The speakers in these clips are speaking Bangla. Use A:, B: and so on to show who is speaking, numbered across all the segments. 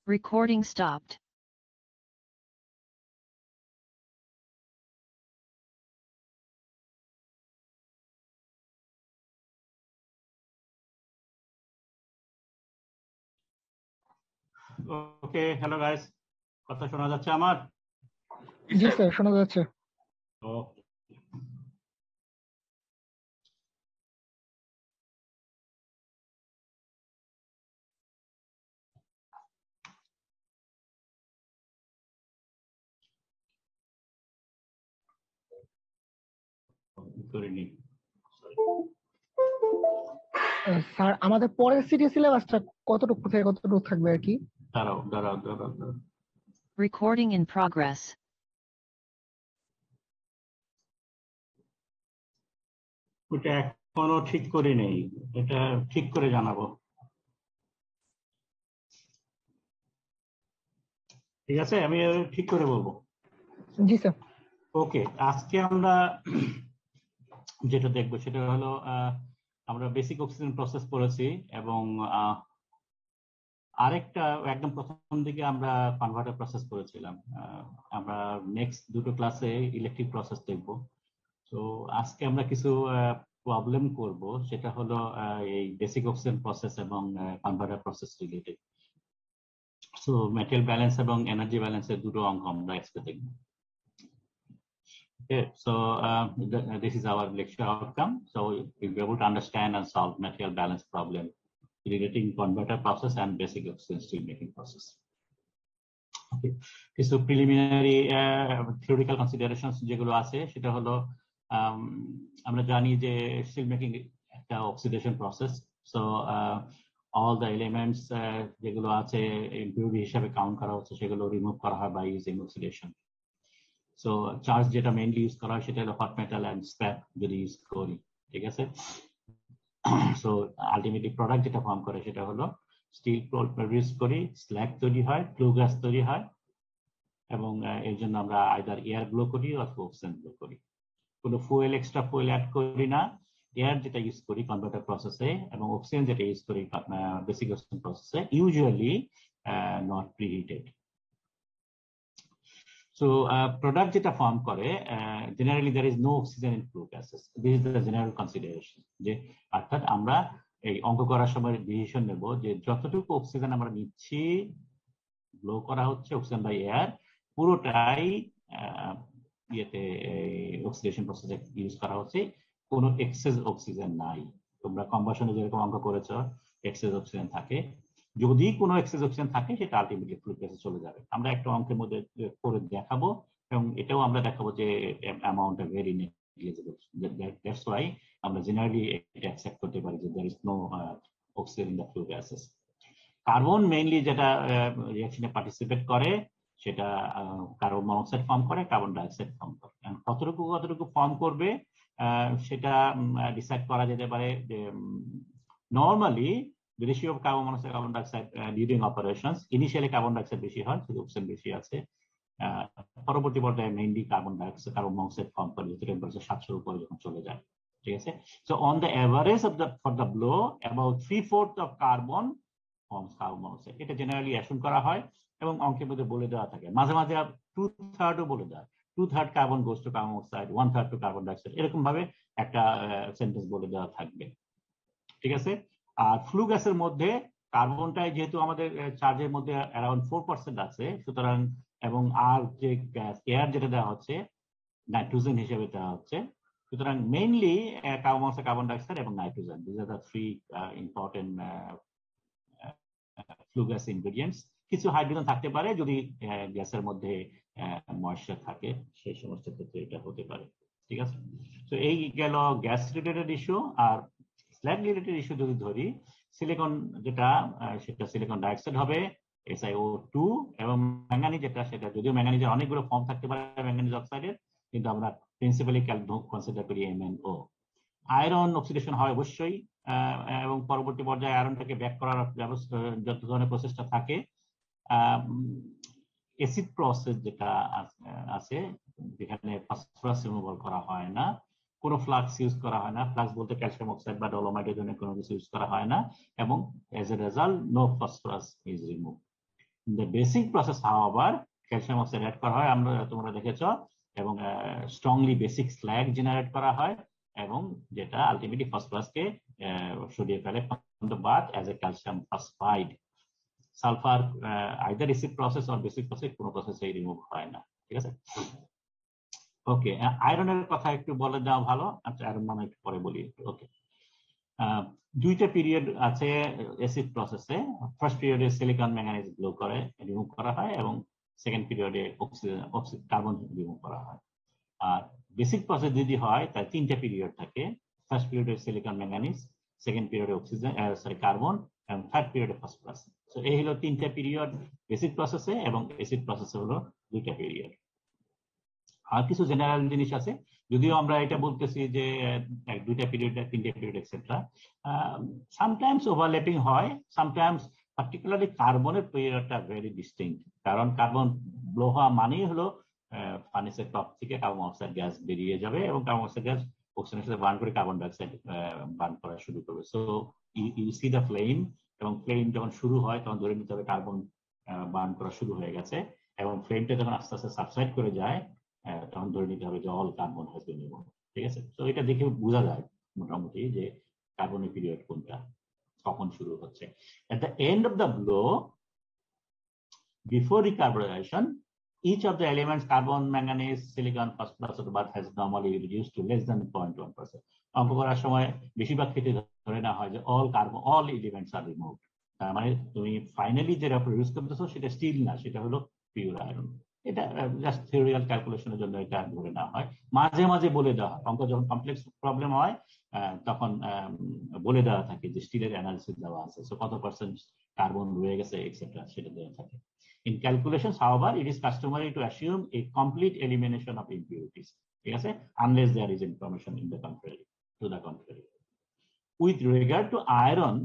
A: Recording stopped.
B: ওকে, হ্যালো গাইস, কথা শোনা যাচ্ছে আমার?
C: জি স্যার, শোনা যাচ্ছে।
B: ওকে, করিনি।
C: স্যার, আমাদের পরের সিটি সিলেবাসটা কতটুকু থেকে কতটুকু থাকবে আর কি?
B: দাঁড়াও।
A: Recording in progress.
B: ওটা এখনো ঠিক করে নেই, এটা ঠিক করে জানাবো। ঠিক আছে, আমি ঠিক করে বলবো।
C: জি স্যার।
B: ওকে, আজকে আমরা যেটা দেখবো সেটা হলো আমরা বেসিক অক্সিজেন প্রসেস পড়েছি এবং আরেকটা একদম প্রথম দিকে আমরা কনভার্টার প্রসেস করেছিলাম। আমরা নেক্সট দুটো ক্লাসে ইলেকট্রিক প্রসেস দেখবো। তো আজকে আমরা কিছু প্রবলেম করব, সেটা হলো এই বেসিক অক্সিজেন প্রসেস এবং converter process related. So material balance এবং এনার্জি ব্যালেন্সের দুটো অঙ্ক আমরা আজকে দেখব। Okay, so this is our lecture outcome. So we'll be able to understand and solve material balance problem relating converter process and basic oxygen steel making process. Okay, কিছু প্রিলিমিনারি থিওরিক্যাল কনসিডারেশনস যেগুলো আছে সেটা হলো আমরা জানি যে স্টিল মেকিং একটা oxidation process. So all the elements যেগুলো আছে ইম্পিউরিটি হিসাবে কাউন্ট করা হচ্ছে সেগুলো রিমুভ করা হয় by using oxidation. So charge যেটা মেইনলি ইউজ করা হয় সেটা হলো হট মেটাল অ্যান্ড স্ক্র্যাপ যদি ইউজ করি, ঠিক আছে। সো আলটিমেটলি প্রোডাক্ট যেটা ফর্ম করে সেটা হলো স্টিল প্রডিউস করি, স্ল্যাগ তৈরি হয়, ফ্লু গ্যাস তৈরি হয় এবং এর জন্য আমরা আইদার এয়ার ব্লো করি অথবা অক্সিজেন ব্লো করি। কোনো ফুয়েল এক্সট্রা ফুয়েল অ্যাড করি না। এয়ার যেটা ইউজ করি কনভার্টার প্রসেসে এবং অক্সিজেন যেটা ইউজ করি বেসিক অক্সিজেন প্রসেসে usually not preheated. So product যেটা ফর্ম করে generally there is no oxygen in flue gases. This is the general consideration, যে অর্থাৎ আমরা এই অঙ্ক করার সময় ডিসিশন নেব যে যতটুকু অক্সিজেন আমরা নিচ্ছি, ব্লো করা হচ্ছে অক্সিজেন বাই এয়ার, পুরোটাই ইয়েতে অক্সিডেশন প্রসেসে ইউজ করা হচ্ছে, কোনো এক্সেস অক্সিজেন নাই। তোমরা কম্বাসনে যেরকম অঙ্ক করেছো এক্সেস অক্সিজেন থাকে, যদি কোনো এক্সেস অক্সিজেন থাকে সেটা আলটিমেটলি ফ্লু গ্যাসে চলে যাবে। আমরা একটা অঙ্কের মধ্যে করে দেখাবো এবং এটাও আমরা দেখাবো যে অ্যামাউন্টটা ভেরি নেগলিজিবল। দ্যাটস ওয়াই আমরা জেনারেলি এটা অ্যাকসেপ্ট করতে পারি যে there is no oxygen in the flue gases. Carbon mainly যেটা রিঅ্যাকশনে পার্টিসিপেট করে সেটা কার্বন মনোক্সাইড ফর্ম করে, কার্বন ডাইঅক্সাইড ফর্ম করে। কতটুকু ফর্ম করবে সেটা ডিসাইড করা যেতে পারে যে normally the ratio of carbon monoxide carbon dioxide during operations, initially carbon dioxide বেশি হয়, অক্সিজেন বেশি আছে। পরবর্তী পর্যায়ে mainly carbon dioxide carbon monoxide form করে যেটা টেম্পারেচার 700 উপরে যখন চলে যায়, ঠিক আছে। So on the average of the for the blow about 3/4 of carbon forms carbon monoxide. এটা জেনারেলি অ্যাসুম করা হয় এবং অঙ্কের মধ্যে বলে দেওয়া থাকে, মাঝে মাঝে 2/3ও বলে দেয়, 2/3 carbon goes to carbon monoxide, 1/3 to carbon dioxide, এরকম ভাবে একটা সেন্টেন্স বলে দেওয়া থাকবে, ঠিক আছে। আর ফ্লু গ্যাসের মধ্যে কার্বনটাই যেহেতু আমাদের চার্জের মধ্যে অ্যারাউন্ড 4% আছে, সুতরাং এবং আর যে গ্যাস এয়ার যেটা দেওয়া হচ্ছে নাইট্রোজেন হিসেবে দেওয়া হচ্ছে, সুতরাং mainly carbon monoxide carbon dioxide এবং nitrogen, this are the three important flue gas ingredients. কিছু হাইড্রোজেন থাকতে পারে যদি গ্যাসের মধ্যে ময়েশ্চার থাকে, সেই সমস্ত ক্ষেত্রে এটা হতে পারে, ঠিক আছে। তো এই গেল গ্যাস রিলেটেড ইস্যু। আর স্ল্যাগ রিলেটেড ইস্যু যদি ধরি, সিলিকন যেটা সেটা সিলিকন ডাইঅক্সাইড হবে SiO2, এবং ম্যাঙ্গানিজ যেটা সেটা যদিও ম্যাঙ্গানিজের অনেকগুলো ফর্ম থাকতে পারে ম্যাঙ্গানিজ অক্সাইডের, কিন্তু আমরা প্রিন্সিপালি কনসিডার করি MnO। আয়রন অক্সিডেশন হয় অবশ্যই, এবং পরবর্তী পর্যায়ে আয়রনটাকে ব্যাক করার ব্যবস্থা যত ধরনের প্রসেসটা থাকে। অ্যাসিড প্রসেস যেটা আছে যেখানে ফসফরাস রিমুভাল করা হয় না, কোনো ফ্লাক্স ইউজ করা হয় না, ফ্লাক্স বলতে ক্যালসিয়াম অক্সাইড বা ডলোমাইটের জন্য কোনো কিছু ইউজ করা হয় না, এবং as a result no phosphorus is remove. The basic process হাওয়ার ক্যালসিয়াম অক্সাইড অ্যাড করা হয়, তোমরা দেখেছো, এবং স্ট্রংলি বেসিক স্ল্যাগ জেনারেট করা হয়, এবং যেটা আলটিমেটলি ফসফরাসকে সরিয়ে ফেলে from the bath as a calcium phosphide. Sulphur either acid process or basic process, কোনো প্রসেসে রিমুভ হয় না, ঠিক আছে। ওকে, আয়রনের কথা একটু বলে দেওয়া ভালো। আচ্ছা, আয়রন মানে একটু পরে বলি একটু। ওকে, দুইটা পিরিয়ড আছে অ্যাসিড প্রসেসে। ফার্স্ট পিরিয়ডে সিলিকন ম্যাঙ্গানিজ গ্লো করে রিমুভ করা হয়, এবং সেকেন্ড পিরিয়ডে কার্বন রিমুভ করা হয়। আর বেসিক প্রসেস যদি হয় তাই তিনটা পিরিয়ড থাকে। ফার্স্ট পিরিয়ডে সিলিকন ম্যাঙ্গানিজ, সেকেন্ড পিরিয়ডে কার্বন, এবং থার্ড পিরিয়ডে ফসফরাস। তো এই হলো তিনটা পিরিয়ড বেসিক প্রসেসে, এবং অ্যাসিড প্রসেসে হলো দুইটা পিরিয়ড। আর কিছু জেনারেল জিনিস আছে, যদিও আমরা এটা বলতেছি যে দুইটা পিরিয়ড, তিনটা পিরিয়ড এক্সেট্রা, সামটাইমস ওভারল্যাপিং হয়, সামটাইমস পার্টিকুলারলি কার্বনের পিরিয়ডটা ভেরি ডিস্টিংক্ট। কারণ কার্বন ব্লো হওয়া মানেই হলো ফার্নেসের টপ থেকে কার্বন মনোক্সাইড গ্যাস বেরিয়ে যাবে, এবং কার্বন মনোক্সাইড গ্যাস অক্সিজেনের সাথে বার্ন করে কার্বন ডাইঅক্সাইড বার্ন করা শুরু করবে। So you see the flame, এবং ফ্লেম যখন শুরু হয় তখন ধরে নিতে হবে কার্বন বার্ন করা শুরু হয়ে গেছে, এবং ফ্লেমটা যখন আস্তে আস্তে সাবসাইড করে যায় তখন ধরে নিতে হবে যে all carbon has been removed, ঠিক আছে। তো এটা দেখে বোঝা যায় মোটামুটি যে কার্বনের পিরিয়ড কোনটা, কখন শুরু হচ্ছে। At the end of the blow, before recarbonization, each of the elements, carbon, manganese, silicon, phosphorus, or bath has normally reduced to less than 0.1%. অঙ্ক করার সময় বেশিরভাগ ক্ষেত্রে ধরে নেওয়া হয় যে all elements are removed। তার মানে তুমি ফাইনালি যেটা প্রডিউস করতেছো সেটা স্টিল না, সেটা হলো পিওর আয়রন। এটা জাস্ট থিওরিক্যাল ক্যালকুলেশনের জন্য এটা ধরে নেওয়া হয়। মাঝে মাঝে বলে দেওয়া হয়, অঙ্ক যখন কমপ্লেক্স প্রবলেম হয় তখন বলে দেওয়া থাকে যে স্টিলের অ্যানালিসিস দেওয়া আছে, সো কত পার্সেন্ট কার্বন রয়ে গেছে এক্সেট্রা, সেটা দেওয়া থাকে। In calculations, however, it is customary to assume a complete elimination of impurities, unless there is information in the contrary, to the contrary. With regard to iron,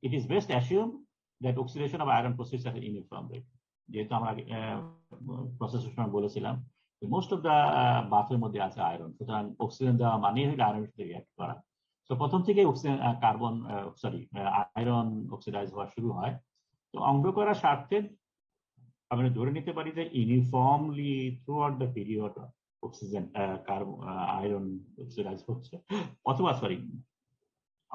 B: it is best assumed that oxidation of iron proceeds at a uniform rate. যেহেতু আমরা প্রসেসের সময় বলেছিলাম মোস্ট অফ দ্য বাথের মধ্যে আছে আয়রন, সুতরাং অক্সিজেন দেওয়া মানেই হলো আয়রনের সাথে রিঅ্যাক্ট করা। তো প্রথম থেকে আয়রন অক্সিডাইজ হওয়া শুরু হয়। তো অঙ্ক করার স্বার্থে আমরা ধরে নিতে পারি যে uniformly through out the period oxygen iron oxidise হচ্ছে,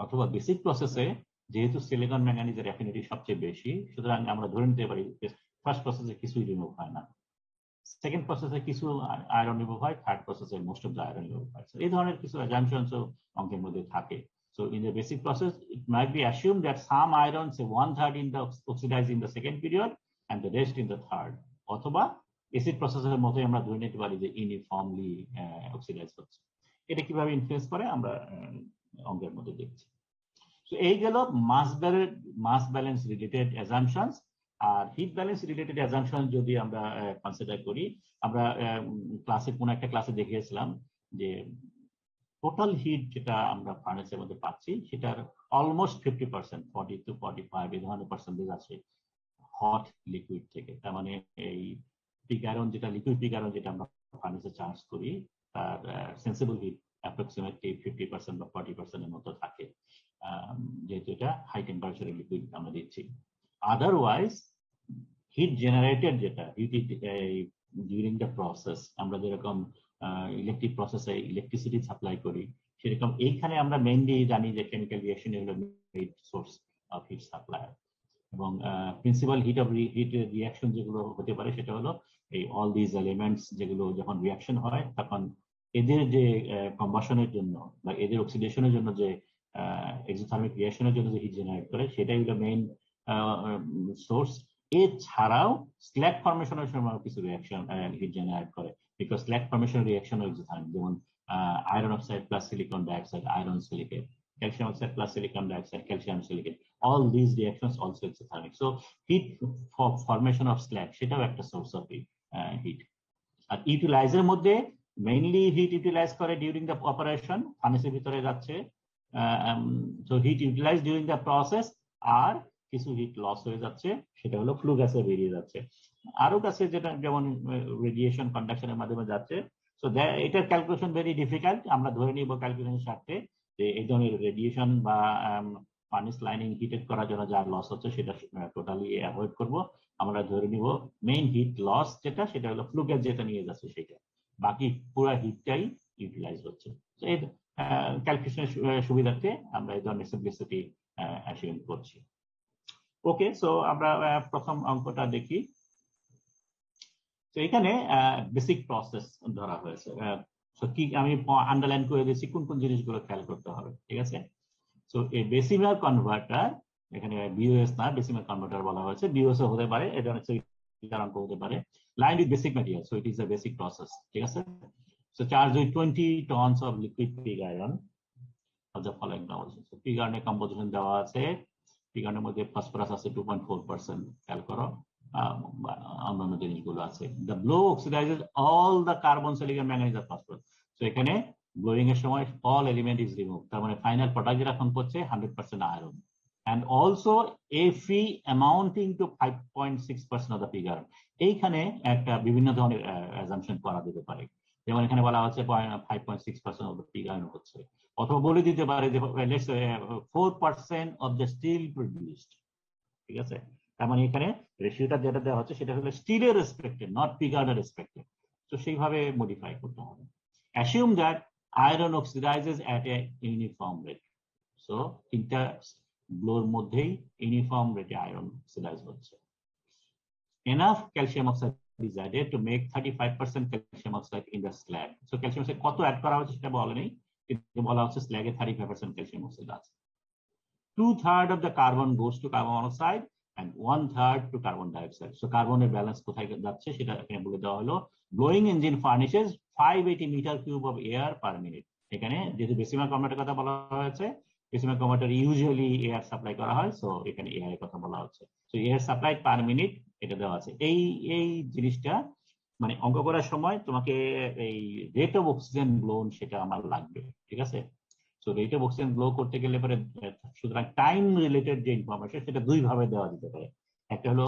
B: অথবা বেসিক প্রসেসে যেহেতু সিলিকন ম্যাঙ্গানিজের অ্যাফিনিটি সবচেয়ে বেশি, সুতরাং আমরা ধরে নিতে পারি ফার্স্ট প্রসেসে কিছুই রিমুভ হয় না, সেকেন্ড প্রসেসে কিছু আয়রন রিমুভ হয়, থার্ড প্রসেসে most of the iron remove হয়। এই ধরনের কিছু অ্যাজাম্পশনসও অঙ্কের মধ্যে থাকে। So in the basic process, it might be assumed that some iron, say 1/3 in the oxidized in the second period and the rest in the third. অথবা অ্যাসিড প্রসেসের মতোই আমরা ধরে নিতে পারি যে ইউনিফর্মলি অক্সিডাইজ হচ্ছে। এটা কিভাবে ইনফ্লুয়েন্স করে আমরা অঙ্কের মধ্যে দেখছি। তো এই গেল মাস ব্যালেন্স রিলেটেড অ্যাজাম্পশনস। আর হিট ব্যালেন্স রিলেটেড অ্যাজাম্পশন যদি আমরা কনসিডার করি, আমরা কোন একটা ক্লাসে দেখিয়েছিলাম যে টোটাল হিট যেটা আমরা ফার্নেসের মধ্যে পাচ্ছি সেটার অলমোস্ট 50%, 40 to 45 এই ধরনের পার্সেন্টেজ আছে হট লিকুইড থেকে। তার মানে এই পিগ আয়রন যেটা লিকুইড পিগ আয়রন যেটা আমরা ফার্নেসে চার্জ করি তার সেন্সিবল হিট অ্যাপ্রক্সিমেটলি 50% বা 40% এর মতো থাকে, যেহেতু এটা হাই টেম্পারেচারের লিকুইড আমরা দিচ্ছি। আদারওয়াইজ হিট জেনারেটেড যেটা ডিউরিং দ্য প্রসেস, আমরা যেরকম ইলেকট্রিক প্রসেসে ইলেকট্রিসিটি সাপ্লাই করি সেরকম এইখানে আমরা মেইনলি জানি যে কেমিক্যাল রিঅ্যাকশন হলো main source of heat supply, এবং প্রিন্সিপাল হিট রিঅ্যাকশন যেগুলো হতে পারে সেটা হলো এই অল দিস এলিমেন্টস যেগুলো যখন রিঅ্যাকশন হয় তখন এদের যে কম্বাশনের জন্য বা এদের অক্সিডেশনের জন্য যে এক্সোথার্মিক রিঅ্যাকশনের জন্য যে হিট জেনারেট করে সেটাই হলো মেইন সোর্স। এছাড়াও স্ল্যাগ ফর্মেশনের সময় কিছু রিঅ্যাকশন হিট জেনারেট করে, because slug formation reaction exothermic, যেমন iron oxide plus silicon dioxide, iron silicate, calcium oxide plus silicon dioxide, calcium silicate. All these reactions also exothermic. So heat for formation of slag সেটাও একটা source of heat. আর ইউটিলাইজার মধ্যে মেইনলি হিট ইউটিলাইজ করে ডিউরিং দ্য অপারেশন, ফার্নেসের ভিতরে যাচ্ছে, so heat utilise during the process, আর কিছু হিট লস হয়ে যাচ্ছে সেটা হলো ফ্লু গ্যাসে বেরিয়ে যাচ্ছে। আরো কাছে যেটা যেমন রেডিয়েশন কন্ডাকশনের মাধ্যমে যাচ্ছে। সো এটার ক্যালকুলেশন ভেরি ডিফিকাল্ট, আমরা ধরে নিব ক্যালকুলেশনের স্বার্থে যে এই ধরনের রেডিয়েশন বা ফার্নেস লাইনিং হিটেড করার জন্য যা লস হচ্ছে সেটা টোটালি অ্যাভয়েড করব। আমরা ধরে নিব মেইন হিট লস যেটা সেটা হলো ফ্লু গ্যাস যেটা নিয়ে যাচ্ছে সেটা, বাকি পুরো হিটটাই ইউটিলাইজ হচ্ছে। তো এই ক্যালকুলেশনের সুবিধার্থে আমরা এই ধরনের সিম্পলিসিটি অ্যাসিউম করছি। ওকে, সো আমরা প্রথম অঙ্কটা দেখি। তো এখানে বেসিক প্রসেস ধরা হয়েছে। কি আমি আন্ডারলাইন করে দিয়েছি কোন কোন জিনিসগুলো খেয়াল করতে হবে, ঠিক আছে। সো এই ডেসিমাল কনভার্টার, এখানে বিওএস না ডেসিমাল কনভার্টার বলা হয়েছে, বিওএস হতে পারে, এটা হচ্ছে অঙ্ক হতে পারে। Line with basic material, so it is a basic process, ঠিক আছে। So charge with 20 tons of liquid pig iron of the following composition. So pig iron এর কম্পোজিশন দেওয়া আছে, pig iron এর মধ্যে ফসফরাস আছে 2.4%, খেয়াল করো, অন্যান্য জিনিসগুলো আছে। The blow oxidizes all the carbon, silicon, manganese and phosphorus. So এখানে ব্লোয়িং এর সময় all element is removed, তার মানে ফাইনাল প্রোডাক্ট যেটা ফর্ম করছে 100% iron, and also Fe amounting to 5.6% of the pig iron. এইখানে একটা বিভিন্ন ধরনের অ্যাজাম্পশন করা যেতে পারে, যেমন এখানে বলা হচ্ছে 5.6% of the pig iron হচ্ছে, অথবা বলে দিতে পারে যে 4% of the steel produced, ঠিক আছে। তার মানে এখানে রেশিওটা যেটা দেওয়া হচ্ছে সেটা হলো স্টিলের রেসপেক্টে, নট পিগ আয়রনের রেসপেক্টে। তো সেইভাবে মডিফাই করতে হবে। Assume that iron oxidises at a uniform rate. So তিনটা ব্লোর মধ্যেই ইউনিফর্ম রেটে আয়রন অক্সিডাইজ হচ্ছে। Enough calcium oxide is added to make 35% calcium oxide in the slag. So calcium oxide কত অ্যাড করা হচ্ছে সেটা বলা নেই, কিন্তু বলা হচ্ছে স্ল্যাগে 35% ক্যালসিয়াম অক্সাইড আছে। 2/3 of the carbon goes to carbon monoxide and 1/3 to carbon dioxide. So কার্বনের ব্যালেন্স কোথায় যাচ্ছে সেটা এখানে বলে দেওয়া হলো। Blowing engine furnishes 580 metre cube of air per minute. এখানে যেহেতু ডেসিমাল কনভার্টারের কথা বলা হয়েছে, Bessemer converter usually air supply করা হয়, সো এখানে এয়ার এর কথা বলা হচ্ছে। So air supply per minute এটা দেওয়া আছে। এই জিনিসটা মানে অঙ্ক করার সময় তোমাকে এই রেট অফ অক্সিজেন ব্লোন সেটা আমার লাগবে, ঠিক আছে। So rate of oxygen blow করতে গেলে পরে সুতরাং টাইম রিলেটেড যে ইনফরমেশন সেটা দুই ভাবে দেওয়া যেতে পারে। একটা হলো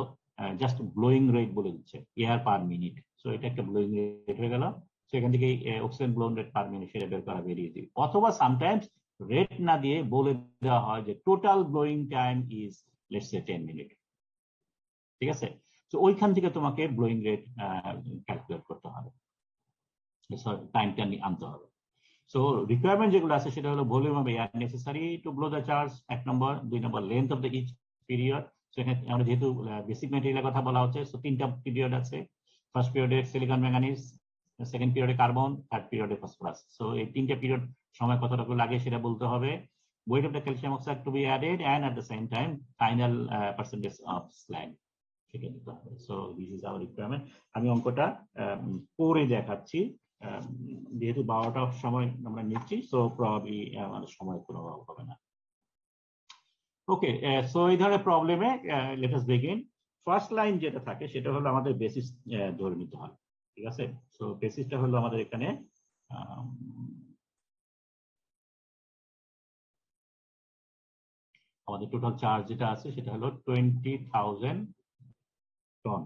B: জাস্ট ব্লোয়িং রেট বলে দিচ্ছে এয়ার পার মিনিট, সো এটা একটা ব্লোয়িং রেট হয়ে গেল। সেখান থেকে অক্সিজেন ব্লোন রেট পার মিনিট সেটা বের করা বেরিয়ে দিই, অথবা সামটাইমস রেট না দিয়ে বলে দেওয়া হয় যে total blowing time is let's say 10 minute, ঠিক আছে। তো ওইখান থেকে তোমাকে ব্লোয়িং রেট ক্যালকুলেট করতে হবে, টাইমটা আনতে হবে। সো রিকোয়ারমেন্ট যেগুলো আছে সেটা হলো volume of air necessary to blow the charge, 1 নম্বর। 2 নম্বর length of the each period. সেখানে আমরা যেহেতু বেসিক ম্যাটেরিয়ালের কথা বলা হচ্ছে, সো 3টা পিরিয়ড আছে। ফার্স্ট পিরিয়ডে সিলিকন ম্যাঙ্গানিজ, সেকেন্ড পিরিয়ডে কার্বন, থার্ড পিরিয়ডে ফসফরাস। সো এই 3টা পিরিয়ড সময় কতটুকু লাগে সেটা বলতে হবে। Weight of the calcium oxide to be added and at the same time final percentage of slag সেটা দিতে হবে। So this is our requirement. আমি অঙ্কটা পরে দেখাচ্ছি, যেহেতু 12টার সময় আমরা নিচ্ছি, সো প্রবাবলি আমাদের সময় কোনো অভাব হবে না। ওকে, সো এই ধরনের প্রবলেমে let us begin. First line যেটা থাকে সেটা হলো আমাদের বেসিস ধরে নিতে হয়, ঠিক আছে। সো বেসিসটা হলো আমাদের এখানে আমাদের টোটাল চার্জ যেটা আছে সেটা হলো 20,000 টন।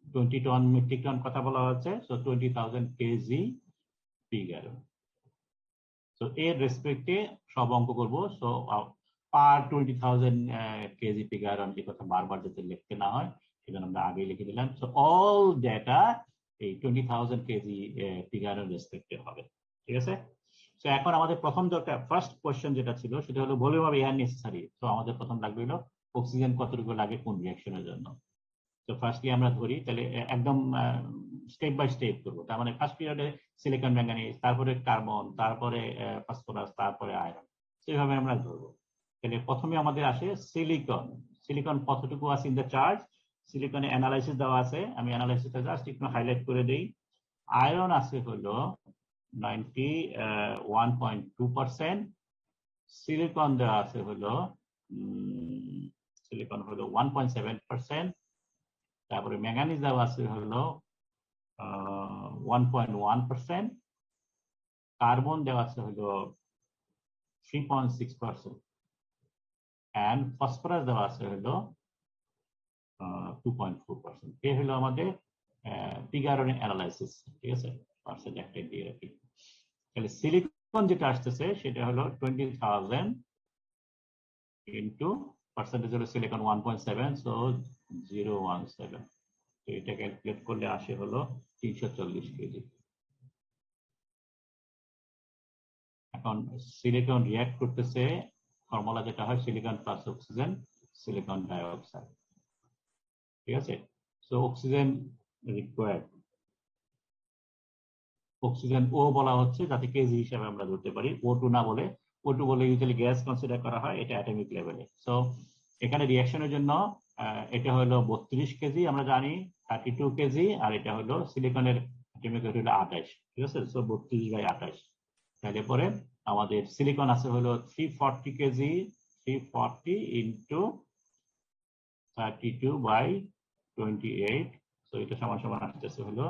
B: 20 টন মেট্রিক টন কথা বলা হচ্ছে, so 20,000 KG pig iron. So এর রেসপেক্টে সব অঙ্ক করবো। সো পার 20,000 কেজি পিগ আয়রন, এই কথা বারবার যাতে লিখতে না হয় সেজন্য আমরা আগে লিখে দিলাম। সো অল ডেটা এই 20,000 কেজি পিগ আয়রন রেসপেক্টে হবে, ঠিক আছে। সো এখন আমাদের প্রথম দরকার, ফার্স্ট কোয়েশ্চেন যেটা ছিল সেটা হলো ভলিউম অফ এয়ার নেসেসারি। তো আমাদের প্রথম লাগবে হলো অক্সিজেন কতটুকু লাগে কোন রিঅ্যাকশনের জন্য। তো ফার্স্টলি আমরা ধরি, তাহলে একদম স্টেপ বাই স্টেপ করবো। তার মানে ফার্স্ট পিরিয়ডে সিলিকন ম্যাঙ্গানিজ, তারপরে কার্বন, তারপরে ফসফরাস, তারপরে আয়রন, সেইভাবে আমরা ধরবো। তাহলে প্রথমে আমাদের আসে সিলিকন। সিলিকন কতটুকু আছে ইন দ্য চার্জ, সিলিকনে অ্যানালাইসিস দেওয়া আছে, আমি অ্যানালাইসিসটা জাস্ট একটু হাইলাইট করে দিই। আয়রন আছে হলো 91.2%, সিলিকন দেওয়া আছে হলো সিলিকন হলো 1.7%, তারপরে ম্যাঙ্গানিজ দেওয়া আছে হলো 1.1%, কার্বন দেওয়া আছে হলো 3.6%, and ফসফরাস দেওয়া আছে হলো 2.4%। এই হলো আমাদের পিগ আয়রনের অ্যানালাইসিস, ঠিক আছে। পার্সেন্ট একটা দিয়ে রাখি। তাহলে সিলিকন যেটা আসতেছে সেটা হলো 20,000 ইন্টু পার্সেন্টেজ হলো সিলিকন 1.7, সো 0.17। তো এটা ক্যালকুলেট করলে আসে হলো 340 কেজি। এখন সিলিকন রিঅ্যাক্ট করতেছে, ফর্মুলা যেটা হয় silicon plus oxygen, silicon dioxide, ঠিক আছে। সো অক্সিজেন রিকোয়ার্ড, অক্সিজেন ও বলা হচ্ছে যাতে কেজি হিসাবে আমরা ধরতে পারি, O2 না বলে, O2 বলে ইউজুয়ালি গ্যাস কনসিডার করা হয়, এটা অ্যাটমিক লেভেলে। সো এখানে রিঅ্যাকশনের জন্য এটা হলো 32 কেজি, আমরা জানি 32 কেজি, আর এটা হলো সিলিকনের অ্যাটমিক ওয়েট হলো 28, ঠিক আছে। সো 32/28, তাহলে পরে আমাদের সিলিকন আছে হলো 340 কেজি, 340 ইন্টু 32/28, সো এটা সমান সমান আসতেছে হলো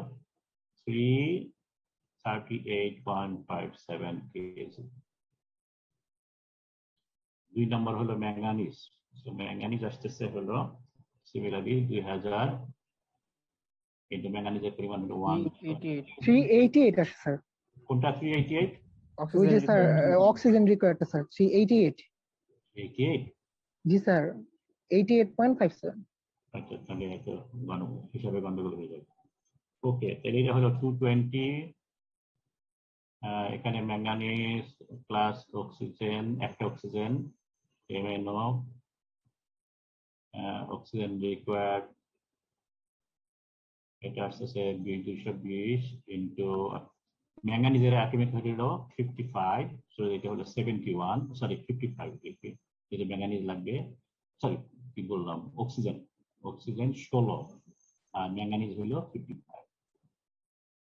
B: 338.57 কেজি। 2 নম্বর হলো ম্যাঙ্গানিজ। সো ম্যাঙ্গানিজ আসতেছে হলো সিমিলারলি 2000, কিন্তু ম্যাঙ্গানিজের পরিমাণ হলো
C: 388 আছে স্যার।
B: কোনটা 388?
C: ওই যে স্যার অক্সিজেন রিকোয়ার্ড স্যার 388।
B: 88?
C: জি স্যার 88.57।
B: আচ্ছা, তাহলে হয়তো হিসাবে গন্ডগোল হয়ে যাবে। ওকে, তাহলে এটা হলো 220। এখানে ম্যাঙ্গানিজ প্লাস অক্সিজেন, একটা অক্সিজেন MnO, অক্সিজেন রিকোয়ার্ড, এটা আসতেছে 220 ইন্টু ম্যাঙ্গানিজের অ্যাটমিক ওয়েট হলো 55, সো এটা হলো 71, সরি 55, যেটা ম্যাঙ্গানিজ লাগবে, সরি কি বললাম, অক্সিজেন 16 আর ম্যাঙ্গানিজ হলো 55,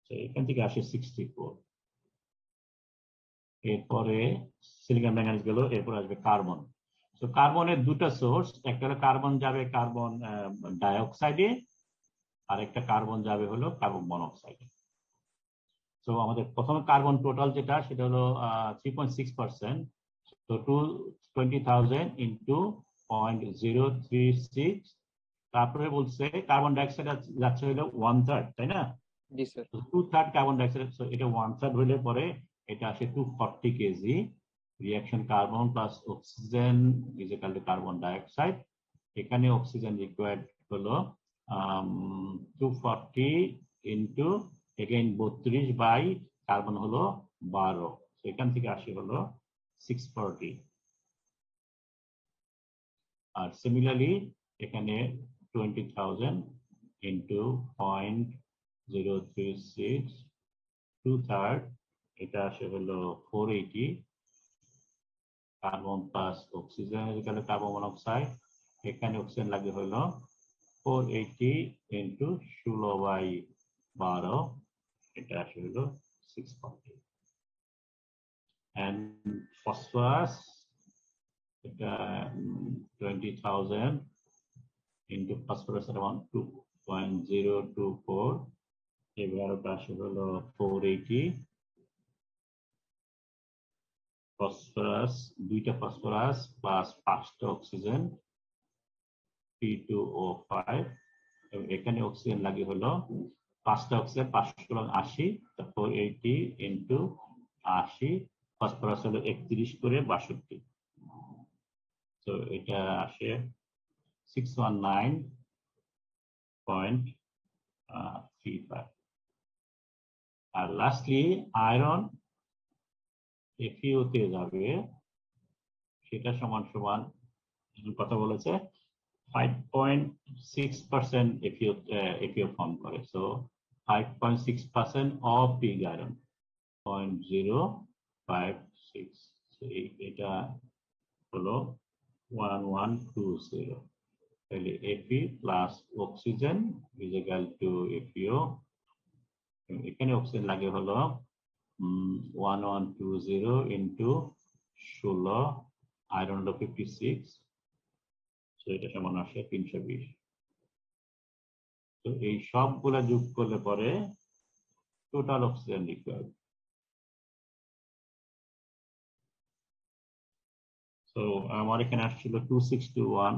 B: সো এখান থেকে আসে 64। এরপরে সিলিকন ম্যাঙ্গানিজ গেল, এরপর আসবে কার্বন। তো কার্বনের দুটো সোর্স, একটা হলো কার্বন যাবে কার্বন ডাইঅক্সাইডে, আর একটা কার্বন যাবে হলো কার্বন মনোক্সাইডে। তো আমাদের প্রথমে কার্বন টোটাল যেটা সেটা হলো 3.6%, তো 220,000 ইন্টু 0.036, তারপরে বলছে কার্বন ডাইঅক্সাইড যাচ্ছে হলো 1/3, তাই না?
D: জি স্যার।
B: 2/3 কার্বন ডাইঅক্সাইড, এটা 1/3 হলে পরে এটা আসে 240 KG. Reaction carbon plus oxygen is equal to carbon dioxide. এখানে অক্সিজেন রিকোয়ার্ড হলো 240 ইন্টু এগেইন 32 বাই কার্বন হলো 12, এখান থেকে আসে হলো 640। আর সিমিলারলি এখানে 20,000 ইন্টু 0.036, 2/3, এটা আসে হলো 480 কার্বন প্লাস অক্সিজেন এখানে কার্বন মনোক্সাইড, এখানে অক্সিজেন লাগে হলো 480 ইন্টু 16/12, এটা আসে হলো 640। and phosphorus, এটা 20,000 into phosphorus around 2.024, এবার আসে হলো 480 ফসফরাস, দুইটা ফসফরাস প্লাস 5টা অক্সিজেন P2O5, এবং এখানে অক্সিজেন লাগে হলো 5টা অক্সিজেন 580, 480 ইন্টু 80, ফসফরাস হলো 31 করে 62, তো এটা আসে 619.35। আর লাস্টলি আয়রন FeO তে যাবে, সেটা সমান সমান কথা বলেছে 5.6% FeO ফর্ম করে, সো 5.6% অফ পিগ আয়রন 0.056, এটা হলো 1120। তাহলে Fe plus oxygen is equal to FeO, এখানে অক্সিজেন লাগে হলো 1120 ইন্টু 16, আয়রন হলো 56, তো এটা সমান আসে 320। তো এই সবগুলা যোগ করলে পরে টোটাল অক্সিজেন রিকোয়ার্ড। তো আমার এখানে আসছিল 261,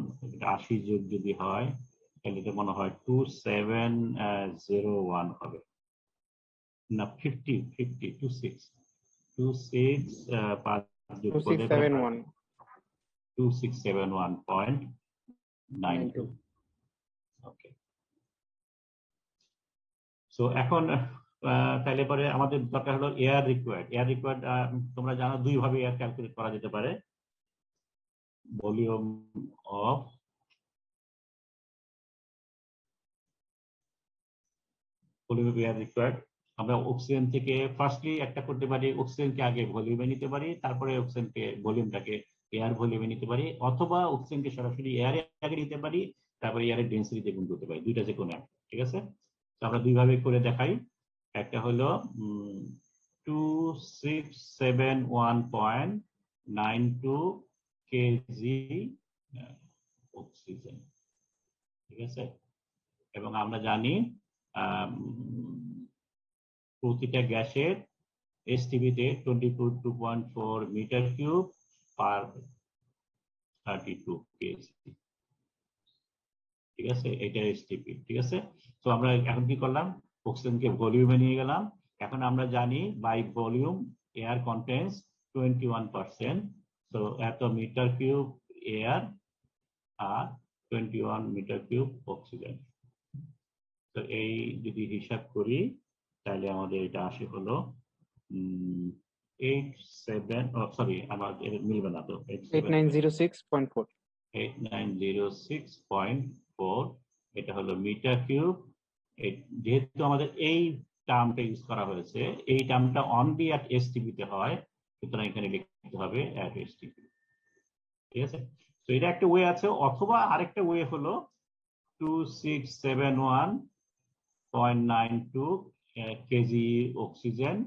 B: 80 যোগ যদি হয় তাহলে এটা মনে হয় 2701 হবে, না 50 26 26 যোগ করলে
D: 2671
B: 2671.92. ওকে, সো এখন তাহলে পরে আমাদের দরকার হলো এয়ার রিকোয়ার্ড। তোমরা জানো দুই ভাবে এয়ার ক্যালকুলেট করা যেতে পারে। ভলিউম অফ এয়ার রিকোয়ার্ড আমরা অক্সিজেন থেকে ফার্স্টলি একটা করতে পারি, অক্সিজেনকে আগে ভলিউমে নিতে পারি, তারপরে অক্সিজেনকে ভলিউমটাকে এয়ার ভলিউমে নিতে পারি, অথবা অক্সিজেনকে সরাসরি এয়ারে আগে নিতে পারি, তারপরে এয়ারের ডেন্সিটিতে গুণ করতে পারি। দুইটা যে কোনো একটা, ঠিক আছে। তো আমরা দুইভাবে করে দেখাই। একটা হলো 2671.92 কেজি অক্সিজেন, ঠিক আছে। এবং আমরা জানি প্রতিটা গ্যাসের এসটিপিতে 22.4 মিটার কিউব পার 32 কেজি, ঠিক আছে। এটা এসটিপি, ঠিক আছে। তো আমরা এখন কি করলাম, অক্সিজেনকে ভলিউমে নিয়ে গেলাম। এখন আমরা জানি বাই ভলিউম এয়ার কন্টেন্স 21%, তো এত মিটার কিউব এয়ার আর 21 মিটার কিউব অক্সিজেন। তো এই যদি হিসাব করি তাহলে আমাদের এটা আসে হলো মিলবে না তো 8906.4। এটা হলো মিটার কিউব। যেহেতু আমাদের এই টার্মটা ইউজ করা হয়েছে, এই টার্মটা অনলি অ্যাট এসটিপি তে হয়, সুতরাং এখানে লিখতে হবে অ্যাট এসটিপি, ঠিক আছে। তো এটা একটা ওয়ে আছে, অথবা আরেকটা ওয়ে হলো 2671.92 কেজি অক্সিজেন,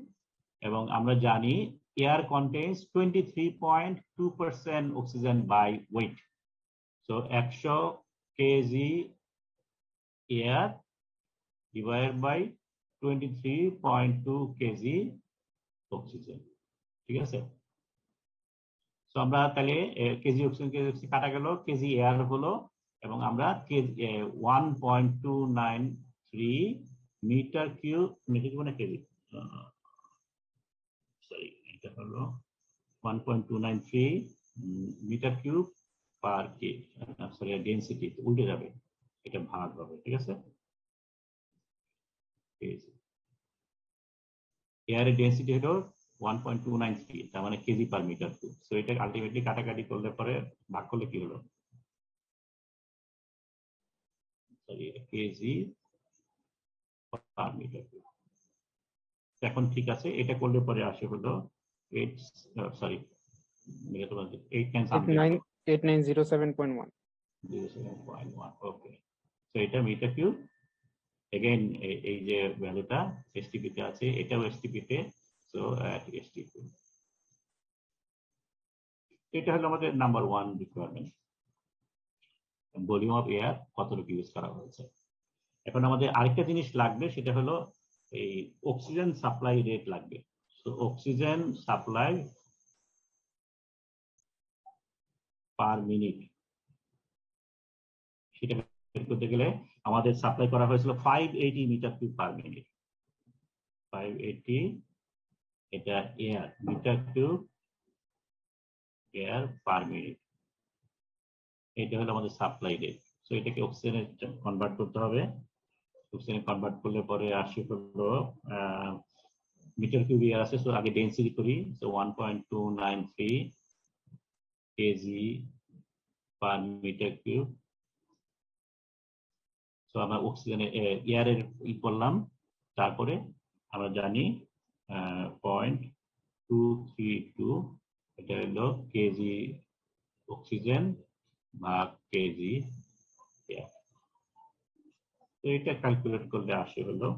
B: এবং আমরা জানি air contains 23.2% oxygen by weight. So 100 KG air divided by 23.2 KG oxygen, ঠিক আছে। তো আমরা তাহলে কেজি অক্সিজেন কাটা গেল, কেজি এয়ার হলো, এবং আমরা 1.293 মিটার কিউব, কেজি, সরি, এটা হলো 1.293 মিটার কিউব পার কে, সরি ডেন্সিটি উল্টে যাবে, এটা ভাগ হবে, ঠিক আছে। এয়ারের ডেন্সিটি হলো 1.293, তার মানে KG per metre cube. So এটা আলটিমেটলি কাটাকাটি করলে পরে ভাগ করলে কি হলো, sorry KG per metre cube. এখন ঠিক আছে, এটা করলে পরে আসে হলো
D: 8907.1।
B: ওকে, তো এটা মিটার কিউব। এগেইন এই যে ভ্যালুটা এসটিপি তে আছে, এটাও এসটিপি তে, সো এসটিপি। এটা হলো আমাদের number 1 requirement, volume of air কতটুকু ইউজ করা হয়েছে। এখন আমাদের আরেকটা জিনিস লাগবে, সেটা হলো এই অক্সিজেন সাপ্লাই রেট লাগবে। তো অক্সিজেন সাপ্লাই পার মিনিট, সেটা বের করতে গেলে আমাদের সাপ্লাই করা হয়েছিল 580 মিটার কিউব পার মিনিট। 580, এটা air, metre cube air per minute, এটা হলো আমাদের সাপ্লাই রেট। সো এটাকে অক্সিজেনে কনভার্ট করতে হবে। অক্সিজেনে কনভার্ট করলে পরে আসে হলো মিটার কিউব এয়ার আছে, সো আগে ডেন্সিটি করি। So 1.293 KG per metre cube. So আমরা অক্সিজেনের এয়ারের করলাম, তারপরে আমরা জানি 0.232, এটা হলো কেজি অক্সিজেন ভাগ কেজি এয়ার। তো এটা ক্যালকুলেট করলে আসে হলো